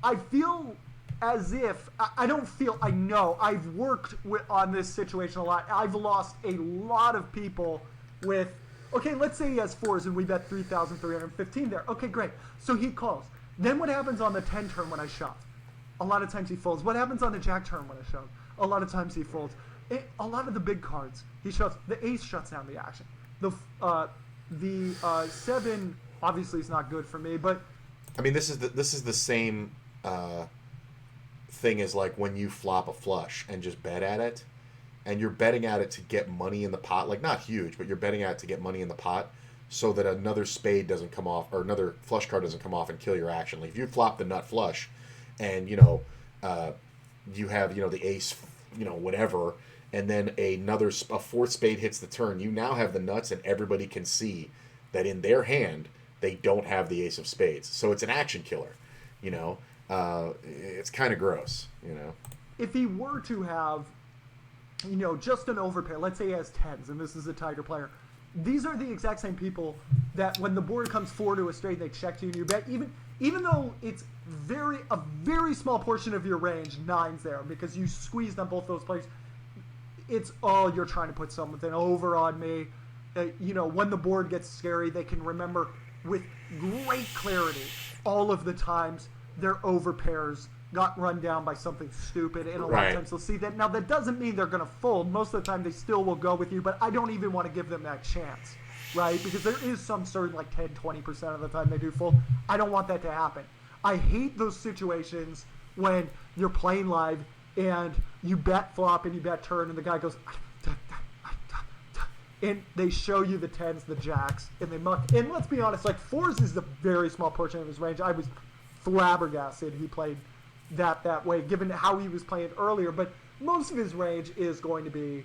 I feel as if I don't feel. I know I've worked on this situation a lot. I've lost a lot of people with. Okay, let's say he has fours and we bet 3,315 there. Okay, great. So he calls. Then what happens on the 10 turn when I shove? A lot of times he folds. What happens on the jack turn when I shove? A lot of times he folds. A lot of the big cards he shoves. The ace shuts down the action. The 7 obviously is not good for me, but I mean this is the same thing as like when you flop a flush and just bet at it, and you're betting at it to get money in the pot, like not huge, but you're betting at it to get money in the pot so that another spade doesn't come off or another flush card doesn't come off and kill your action. Like if you flop the nut flush and you have the ace, whatever, and then a fourth spade hits the turn, you now have the nuts and everybody can see that in their hand they don't have the ace of spades. So it's an action killer, it's kind of gross, if he were to have, just an overpair, let's say he has tens, and this is a tighter player, these are the exact same people that when the board comes 4 to a straight, they check to you and you bet, even though it's a very small portion of your range, 9's there, because you squeezed on both those plays, it's all you're trying to put something over on me. When the board gets scary, they can remember with great clarity all of the times their overpairs got run down by something stupid, and a lot of times they'll see that. Now, that doesn't mean they're going to fold. Most of the time, they still will go with you, but I don't even want to give them that chance. right? Because there is some certain like 10, 20% of the time they do fold. I don't want that to happen. I hate those situations when you're playing live and you bet flop and you bet turn and the guy goes and they show you the tens, the jacks, and they muck. And let's be honest, like fours is a very small portion of his range. I was flabbergasted he played that way, given how he was playing earlier. But most of his range is going to be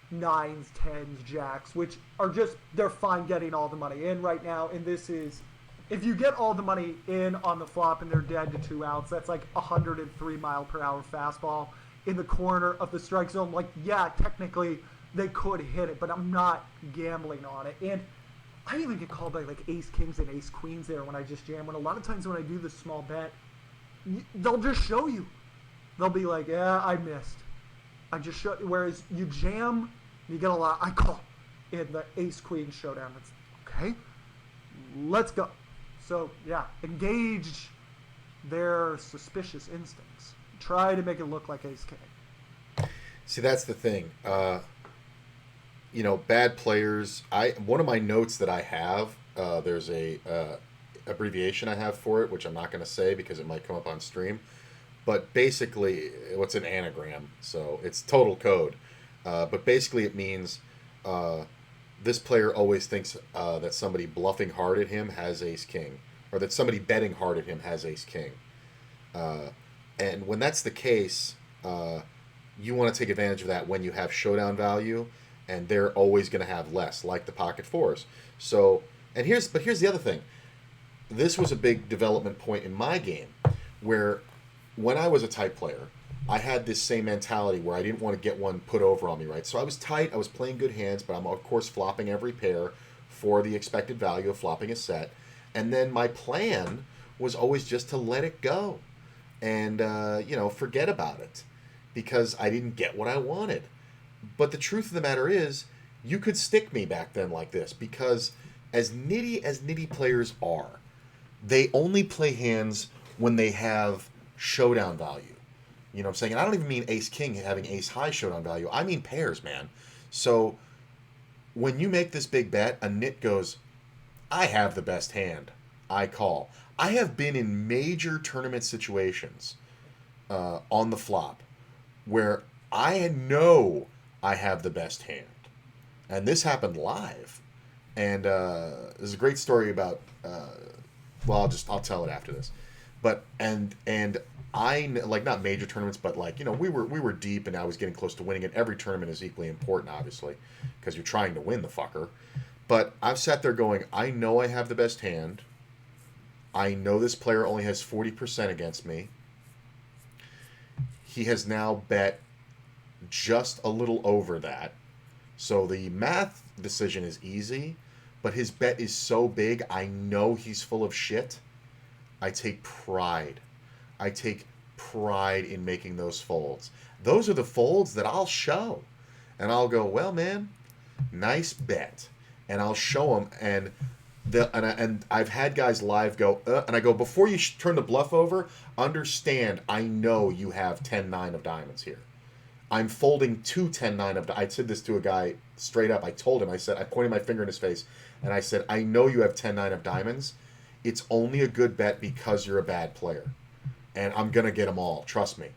nines, tens, jacks, which are just, they're fine getting all the money in right now. And this is, if you get all the money in on the flop and they're dead to 2 outs, that's like 103 mile per hour fastball in the corner of the strike zone. Like, yeah, technically they could hit it, but I'm not gambling on it. And I even get called by like ace kings and ace queens there when I just jam. When a lot of times when I do this small bet, they'll just show you. They'll be like, yeah, I missed. I just show. Whereas you jam, you get a lot. I call in the ace queen showdown. It's okay. Let's go. So yeah, engage their suspicious instincts. Try to make it look like ace king. See, that's the thing. Bad players. One of my notes that I have, there's a abbreviation I have for it, which I'm not going to say because it might come up on stream. But basically, what's an anagram? So it's total code. But basically, it means this player always thinks that somebody bluffing hard at him has ace king, or that somebody betting hard at him has ace king. And when that's the case, you want to take advantage of that when you have showdown value, and they're always going to have less, like the pocket fours. So, here's the other thing. This was a big development point in my game, where when I was a tight player, I had this same mentality where I didn't want to get one put over on me, right? So I was tight, I was playing good hands, but I'm of course flopping every pair for the expected value of flopping a set. And then my plan was always just to let it go and, forget about it because I didn't get what I wanted. But the truth of the matter is, you could stick me back then like this because as nitty players are, they only play hands when they have showdown value. You know what I'm saying? And I don't even mean ace-king having ace-high showdown value. I mean pairs, man. So when you make this big bet, a nit goes, I have the best hand. I call. I have been in major tournament situations on the flop where I know I have the best hand. And this happened live. And there's a great story about... I'll tell it after this. But and I like not major tournaments, but like we were deep, and I was getting close to winning it. Every tournament is equally important, obviously, because you're trying to win the fucker. But I've sat there going, I know I have the best hand. I know this player only has 40% against me. He has now bet just a little over that, so the math decision is easy. But his bet is so big, I know he's full of shit. I take pride. I take pride in making those folds. Those are the folds that I'll show. And I'll go, well, man, nice bet. And I'll show him. And I've had guys live go, and I go, before you turn the bluff over, understand, I know you have 10-9 of diamonds here. I'm folding 2 10-9 of diamonds. I said this to a guy straight up. I told him, I pointed my finger in his face, and I said, I know you have 10-9 of diamonds. It's only a good bet because you're a bad player. And I'm going to get them all. Trust me.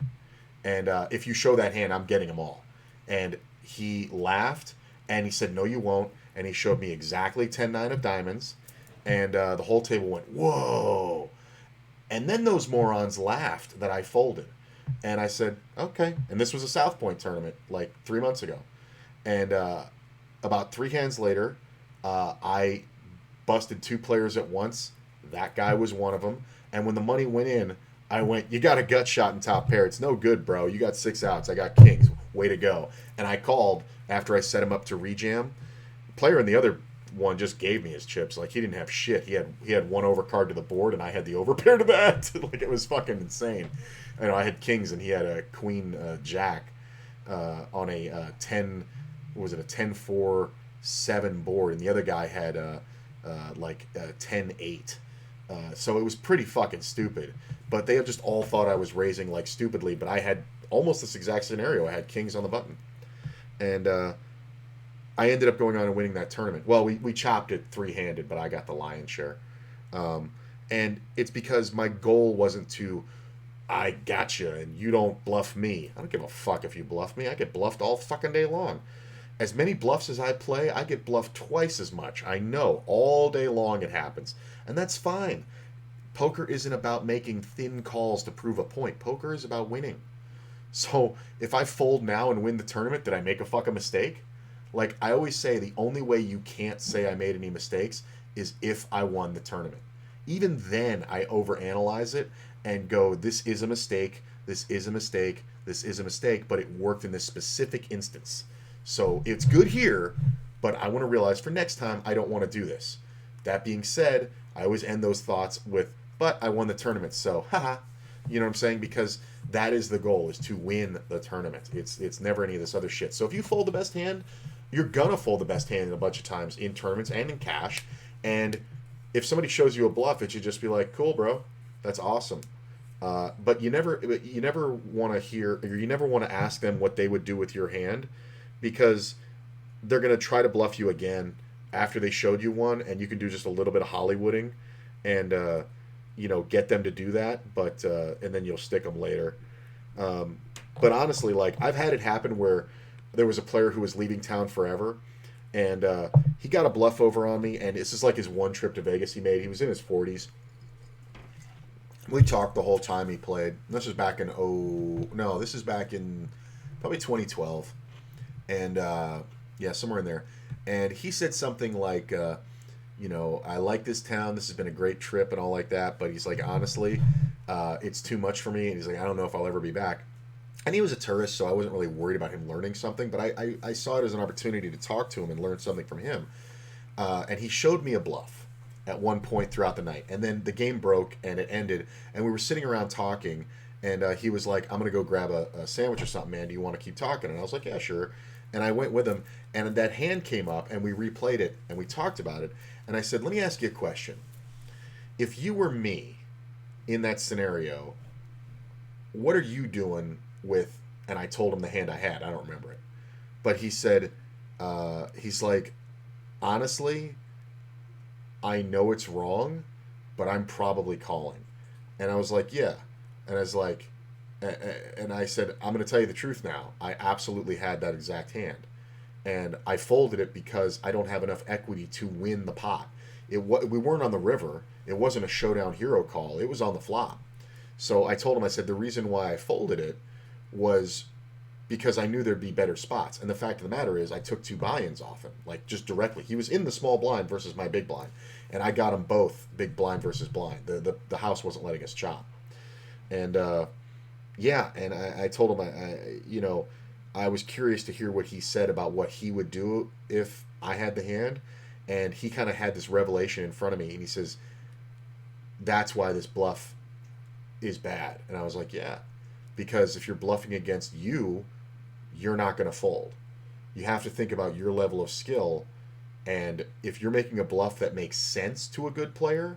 And if you show that hand, I'm getting them all. And he laughed, and he said, no, you won't. And he showed me exactly 10-9 of diamonds. And the whole table went, whoa. And then those morons laughed that I folded. And I said, okay. And this was a South Point tournament like 3 months ago. And about 3 hands later, I busted 2 players at once. That guy was one of them. And when the money went in, I went, you got a gut shot in top pair. It's no good, bro. You got 6 outs. I got kings. Way to go. And I called after I set him up to rejam. The player in the other one just gave me his chips. Like, he didn't have shit. He had one overcard to the board, and I had the overpair to that. Like, it was fucking insane. I had kings, and he had a queen jack on a 10, what was it, a 10-4-7 board, and the other guy had like a 10-8. So it was pretty fucking stupid. But they just all thought I was raising like stupidly, but I had almost this exact scenario. I had kings on the button. And I ended up going on and winning that tournament. Well, we chopped it 3-handed, but I got the lion's share. And it's because my goal wasn't to, I gotcha and you don't bluff me. I don't give a fuck if you bluff me. I get bluffed all fucking day long. As many bluffs as I play, I get bluffed twice as much. I know. All day long it happens. And that's fine. Poker isn't about making thin calls to prove a point. Poker is about winning. So if I fold now and win the tournament, did I make a fucking mistake? Like I always say, the only way you can't say I made any mistakes is if I won the tournament. Even then, I overanalyze it and go, this is a mistake, this is a mistake, this is a mistake, but it worked in this specific instance. So it's good here, but I want to realize for next time, I don't want to do this. That being said, I always end those thoughts with, but I won the tournament, so haha. You know what I'm saying? Because that is the goal, is to win the tournament. It's never any of this other shit. So if you fold the best hand, you're gonna fold the best hand a bunch of times in tournaments and in cash. And if somebody shows you a bluff, it should just be like, cool, bro, that's awesome. But you never want to hear, or you never want to ask them what they would do with your hand, because they're gonna try to bluff you again after they showed you one, and you can do just a little bit of Hollywooding, and get them to do that, but and then you'll stick them later. But honestly, like I've had it happen where there was a player who was leaving town forever, and he got a bluff over on me, and this is like his one trip to Vegas he made. He was in his 40s. We talked the whole time he played. This is back in this is back in probably 2012, and somewhere in there. And he said something like, I like this town. This has been a great trip and all like that. But he's like, honestly, it's too much for me. And he's like, I don't know if I'll ever be back. And he was a tourist, so I wasn't really worried about him learning something. But I saw it as an opportunity to talk to him and learn something from him. And he showed me a bluff at one point throughout the night. And then the game broke and it ended. And we were sitting around talking. And he was like, I'm going to go grab a sandwich or something, man. Do you want to keep talking? And I was like, yeah, sure. And I went with him. And that hand came up and we replayed it. And we talked about it. And I said, let me ask you a question. If you were me in that scenario, what are you doing with, and I told him the hand I had. I don't remember it. But he said, he's like, honestly, I know it's wrong, but I'm probably calling. And I was like, yeah. And I was like, and I said, I'm going to tell you the truth now. I absolutely had that exact hand. And I folded it because I don't have enough equity to win the pot. We weren't on the river. It wasn't a showdown hero call. It was on the flop. So I told him, I said, the reason why I folded it was because I knew there'd be better spots. And the fact of the matter is I took 2 buy-ins off him, like just directly. He was in the small blind versus my big blind. And I got them both big blind versus blind. The house wasn't letting us chop. And and I told him, I was curious to hear what he said about what he would do if I had the hand. And he kind of had this revelation in front of me. And he says, that's why this bluff is bad. And I was like, yeah. Because if you're bluffing against you, you're not going to fold. You have to think about your level of skill. And if you're making a bluff that makes sense to a good player,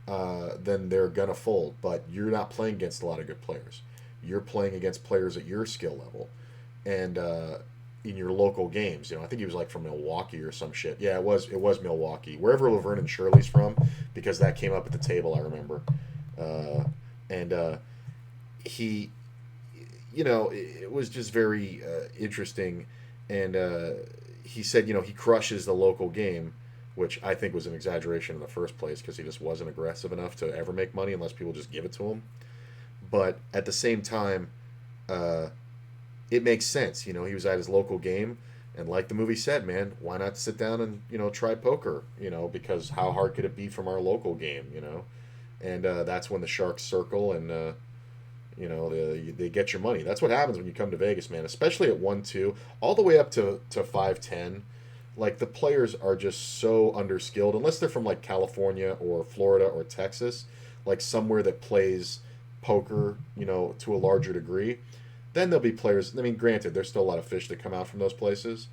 then they're going to fold. But you're not playing against a lot of good players. You're playing against players at your skill level. And in your local games, I think he was like from Milwaukee or some shit. Yeah, it was Milwaukee, wherever Laverne and Shirley's from, because that came up at the table. I remember, he, it was just very interesting, and he said, he crushes the local game, which I think was an exaggeration in the first place because he just wasn't aggressive enough to ever make money unless people just give it to him. But at the same time, it makes sense. He was at his local game, and like the movie said, man, why not sit down and try poker? Because how hard could it be from our local game? And that's when the sharks circle and they get your money. That's what happens when you come to Vegas, man. Especially at 1-2, all the way up to 5-10. Like the players are just so underskilled, unless they're from like California or Florida or Texas, like somewhere that plays poker, to a larger degree. Then there'll be players. I mean, granted, there's still a lot of fish that come out from those places,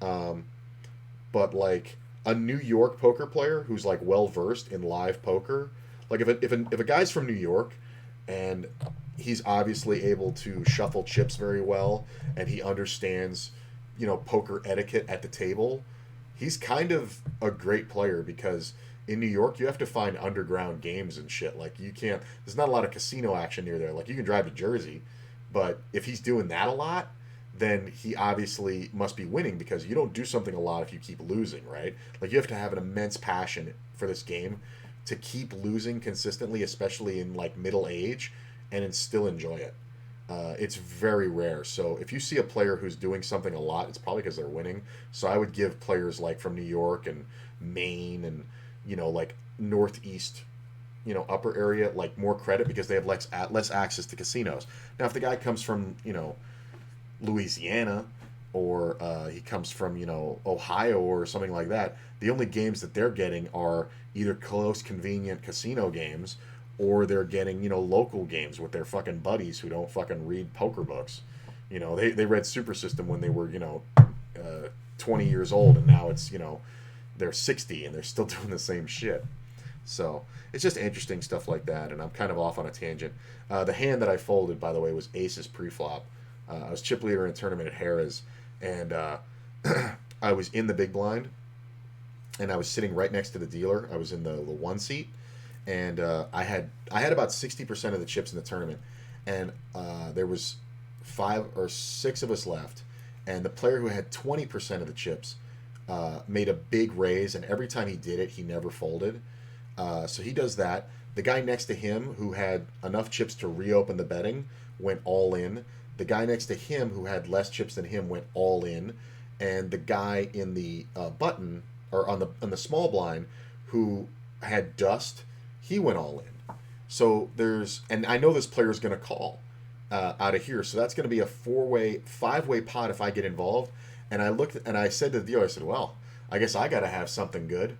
but like a New York poker player who's like well versed in live poker, like if a guy's from New York and he's obviously able to shuffle chips very well and he understands, poker etiquette at the table, he's kind of a great player because in New York you have to find underground games and shit. Like you can't. There's not a lot of casino action near there. Like you can drive to Jersey, but if he's doing that a lot, then he obviously must be winning because you don't do something a lot if you keep losing, right? Like you have to have an immense passion for this game to keep losing consistently, especially in like middle age, and still enjoy it. It's very rare. So if you see a player who's doing something a lot, it's probably because they're winning. So I would give players like from New York and Maine and like Northeast, upper area like more credit because they have less access to casinos. Now if the guy comes from Louisiana or he comes from Ohio or something like that, the only games that they're getting are either close convenient casino games or they're getting local games with their fucking buddies who don't fucking read poker books. They read Super System when they were 20 years old, and now it's they're 60 and they're still doing the same shit. So it's just interesting stuff like that, and I'm kind of off on a tangent. The hand that I folded, by the way, was aces preflop. I was chip leader in a tournament at Harrah's, and I was in the big blind, and I was sitting right next to the dealer. I was in the one seat, and I had about 60% of the chips in the tournament, and there was 5 or 6 of us left, and the player who had 20% of the chips made a big raise, and every time he did it, he never folded. So he does that. The guy next to him, who had enough chips to reopen the betting, went all in. The guy next to him, who had less chips than him, went all in. And the guy in the button, or on the small blind, who had dust, he went all in. So and I know this player is going to call out of here. So that's going to be a 5-way pot if I get involved. And I looked and I said to the dealer, I said, well, I guess I got to have something good.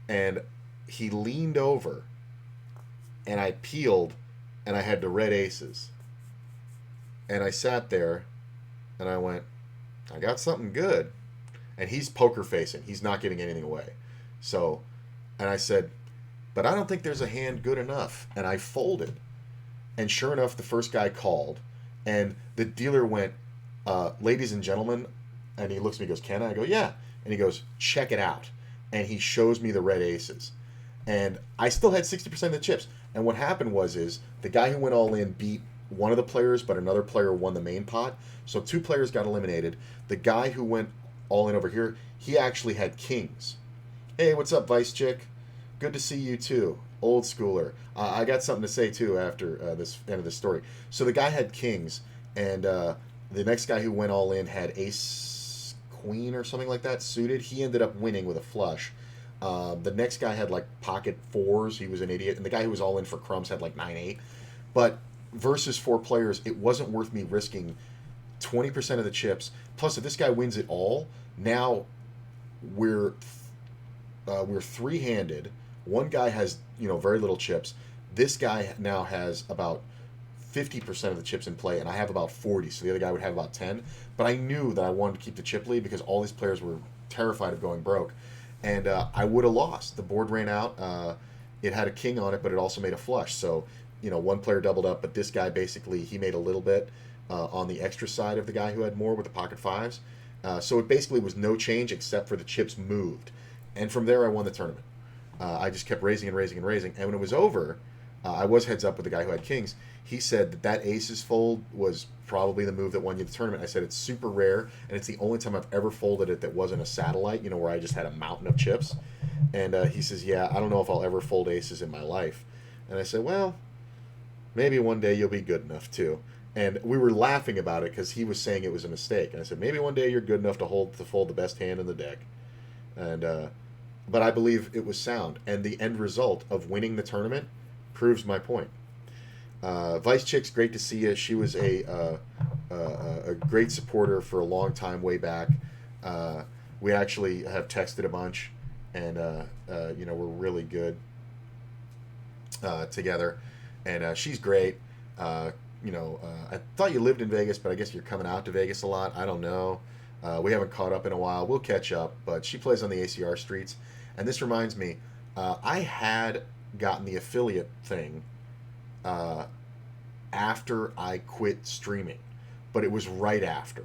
And he leaned over and I peeled and I had the red aces. And I sat there and I went, I got something good. And he's poker facing. He's not giving anything away. So, and I said, but I don't think there's a hand good enough. And I folded. And sure enough, the first guy called. And the dealer went, ladies and gentlemen. And he looks at me and goes, can I? I go, yeah. And he goes, check it out. And he shows me the red aces. And I still had 60% of the chips. And what happened is the guy who went all in beat one of the players, but another player won the main pot. So 2 players got eliminated. The guy who went all in over here, he actually had kings. Hey, what's up, Vice Chick? Good to see you too. Old schooler. I got something to say too after this end of the story. So the guy had kings, and the next guy who went all in had ace queen or something like that suited. He ended up winning with a flush. The next guy had like pocket 4s. He was an idiot. And the guy who was all in for crumbs had like 9-8. But versus 4 players, it wasn't worth me risking 20% of the chips. Plus, if this guy wins it all, now we're 3-handed. One guy has very little chips. This guy now has about 50% of the chips in play, and I have about 40. So the other guy would have about 10. But I knew that I wanted to keep the chip lead because all these players were terrified of going broke, and I would have lost. The board ran out. It had a king on it, but it also made a flush. So one player doubled up, but this guy basically he made a little bit on the extra side of the guy who had more with the pocket 5s. So it basically was no change except for the chips moved, and from there I won the tournament. I just kept raising and raising and raising, and when it was over, I was heads up with the guy who had kings. He said that aces fold was probably the move that won you the tournament. I said it's super rare, and it's the only time I've ever folded it that wasn't a satellite, where I just had a mountain of chips. And he says, yeah, I don't know if I'll ever fold aces in my life. And I said, well, maybe one day you'll be good enough too. And we were laughing about it because he was saying it was a mistake. And I said, maybe one day you're good enough to fold the best hand in the deck. And but I believe it was sound. And the end result of winning the tournament proves my point. Vice Chick's great to see you. She was a great supporter for a long time way back. We actually have texted a bunch, and we're really good together. And she's great. I thought you lived in Vegas, but I guess you're coming out to Vegas a lot. I don't know. We haven't caught up in a while. We'll catch up. But she plays on the ACR streets. And this reminds me, I had gotten the affiliate thing after I quit streaming, but it was right after.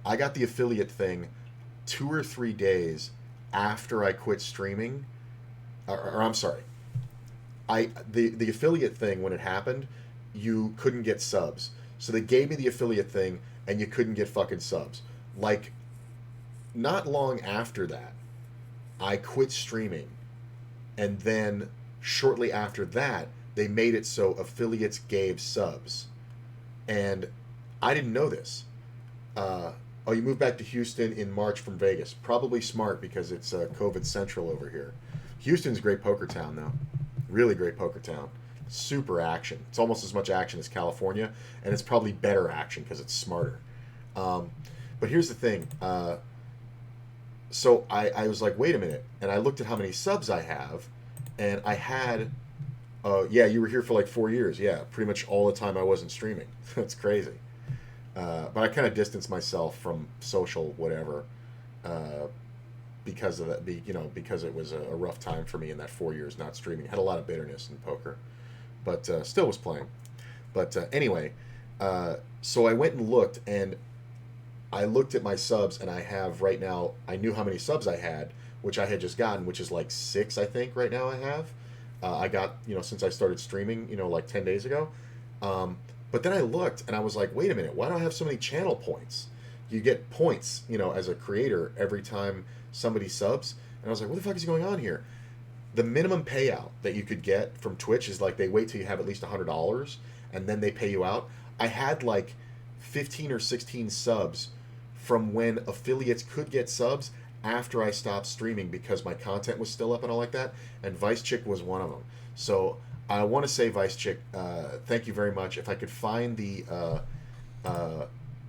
I got the affiliate thing 2 or 3 days after I quit streaming. Or I'm sorry, the affiliate thing, when it happened, you couldn't get subs. So they gave me the affiliate thing, and you couldn't get fucking subs. Like, not long after that, I quit streaming, and then shortly after that, they made it so affiliates gave subs, and I didn't know this. Oh, you moved back to Houston in March from Vegas. Probably smart because it's COVID central over here. Houston's a great poker town, though. Really great poker town. Super action. It's almost as much action as California, and it's probably better action because it's smarter. But here's the thing. So I was like, wait a minute. And I looked at how many subs I have, and I had... yeah, you were here for like 4 years. Yeah, pretty much all the time I wasn't streaming. That's crazy. But I kind of distanced myself from social whatever because of that. Because it was a rough time for me in that 4 years not streaming. I had a lot of bitterness in poker, but still was playing. But anyway, so I went and looked, and I looked at my subs, and I have right now. I knew how many subs I had, which I had just gotten, which is like 6, I think. Right now I have. I got since I started streaming, like 10 days ago. But then I looked and I was like, wait a minute, why do I have so many channel points? You get points, as a creator every time somebody subs. And I was like, what the fuck is going on here? The minimum payout that you could get from Twitch is like they wait till you have at least $100 and then they pay you out. I had like 15 or 16 subs from when affiliates could get subs after I stopped streaming because my content was still up and all like that. And Vice Chick was one of them. So I want to say, Vice Chick, thank you very much. If I could find the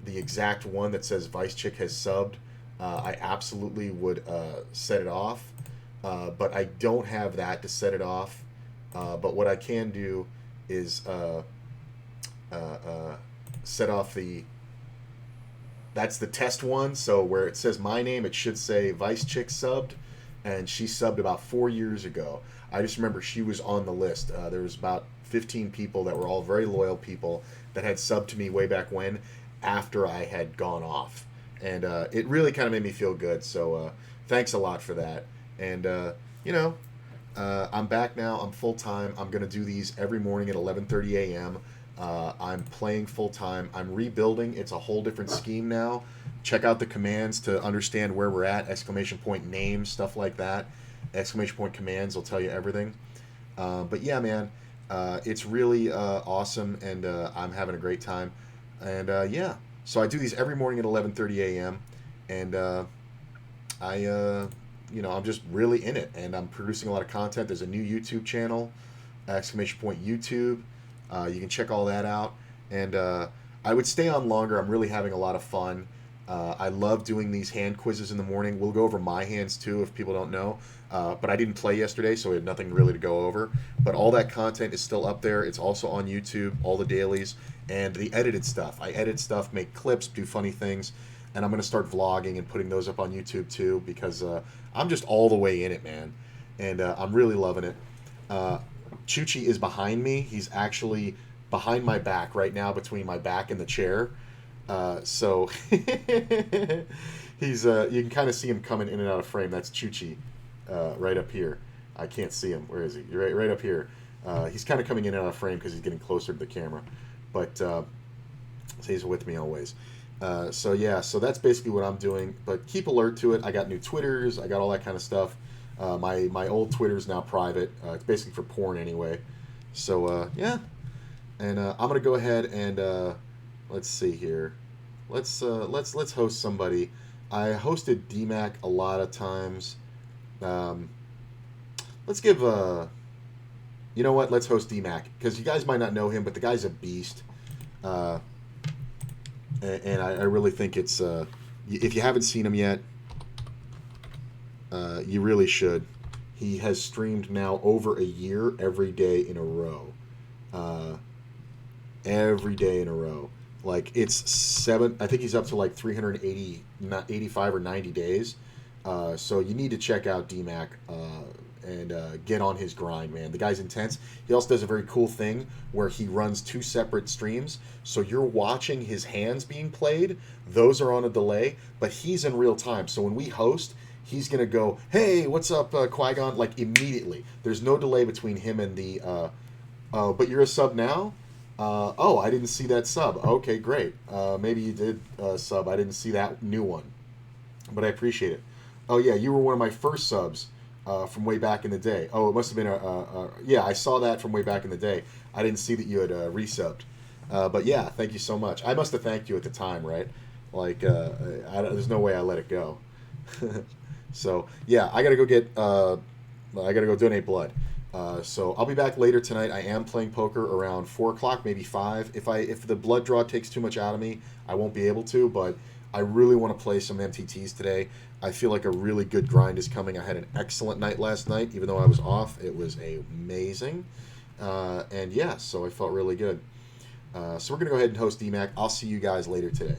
exact one that says Vice Chick has subbed, I absolutely would set it off. But I don't have that to set it off. But what I can do is set off the... That's the test one. So where it says my name, it should say Vice Chick subbed. And she subbed about 4 years ago. I just remember she was on the list. There was about 15 people that were all very loyal people that had subbed to me way back when, after I had gone off. And it really kind of made me feel good. So thanks a lot for that. And, I'm back now. I'm full-time. I'm going to do these every morning at 11:30 a.m. I'm playing full-time. I'm rebuilding. It's a whole different scheme now. Check out the commands to understand where we're at. Exclamation point names, stuff like that. Exclamation point commands will tell you everything. But yeah, man, it's really awesome, and I'm having a great time. And yeah, so I do these every morning at 11:30 a.m. And I'm just really in it, and I'm producing a lot of content. There's a new YouTube channel, exclamation point YouTube. You can check all that out. And I would stay on longer. I'm really having a lot of fun. I love doing these hand quizzes in the morning. We'll go over my hands too if people don't know. But I didn't play yesterday, so we had nothing really to go over. But all that content is still up there. It's also on YouTube, all the dailies, and the edited stuff. I edit stuff, make clips, do funny things, and I'm going to start vlogging and putting those up on YouTube too because I'm just all the way in it, man. And I'm really loving it. Chuchi is behind me. He's actually behind my back right now, between my back and the chair. So he's you can kind of see him coming in and out of frame. That's Chuchi right up here. I can't see him. Where is he? You're right up here. He's kind of coming in and out of frame because he's getting closer to the camera. But so he's with me always. So yeah, so that's basically what I'm doing. But keep alert to it. I got new Twitters. I got all that kind of stuff. My old Twitter's now private. It's basically for porn anyway. So yeah, and I'm gonna go ahead and let's see here. Let's host somebody. I hosted DMAC a lot of times. Let's give you know what? Let's host DMAC because you guys might not know him, but the guy's a beast. And I really think it's if you haven't seen him yet, you really should. He has streamed now over a year, every day in a row. Every day in a row. Like, it's I think he's up to like 380, 85 or 90 days. So you need to check out DMAC. and get on his grind, man. The guy's intense. He also does a very cool thing where he runs 2 separate streams. So you're watching his hands being played. Those are on a delay, but he's in real time. So when we host, he's going to go, hey, what's up, Qui-Gon? Like, immediately. There's no delay between him and the, but you're a sub now? Oh, I didn't see that sub. Okay, great. Maybe you did sub. I didn't see that new one, but I appreciate it. Oh, yeah, you were one of my first subs from way back in the day. Oh, it must have been yeah, I saw that from way back in the day. I didn't see that you had resubbed. But yeah, thank you so much. I must have thanked you at the time, right? Like, there's no way I let it go. So, yeah, I got to go donate blood. So I'll be back later tonight. I am playing poker around 4 o'clock, maybe 5. If the blood draw takes too much out of me, I won't be able to, but I really want to play some MTTs today. I feel like a really good grind is coming. I had an excellent night last night, even though I was off. It was amazing. And yeah, so I felt really good. So we're going to go ahead and host DMAC. I'll see you guys later today.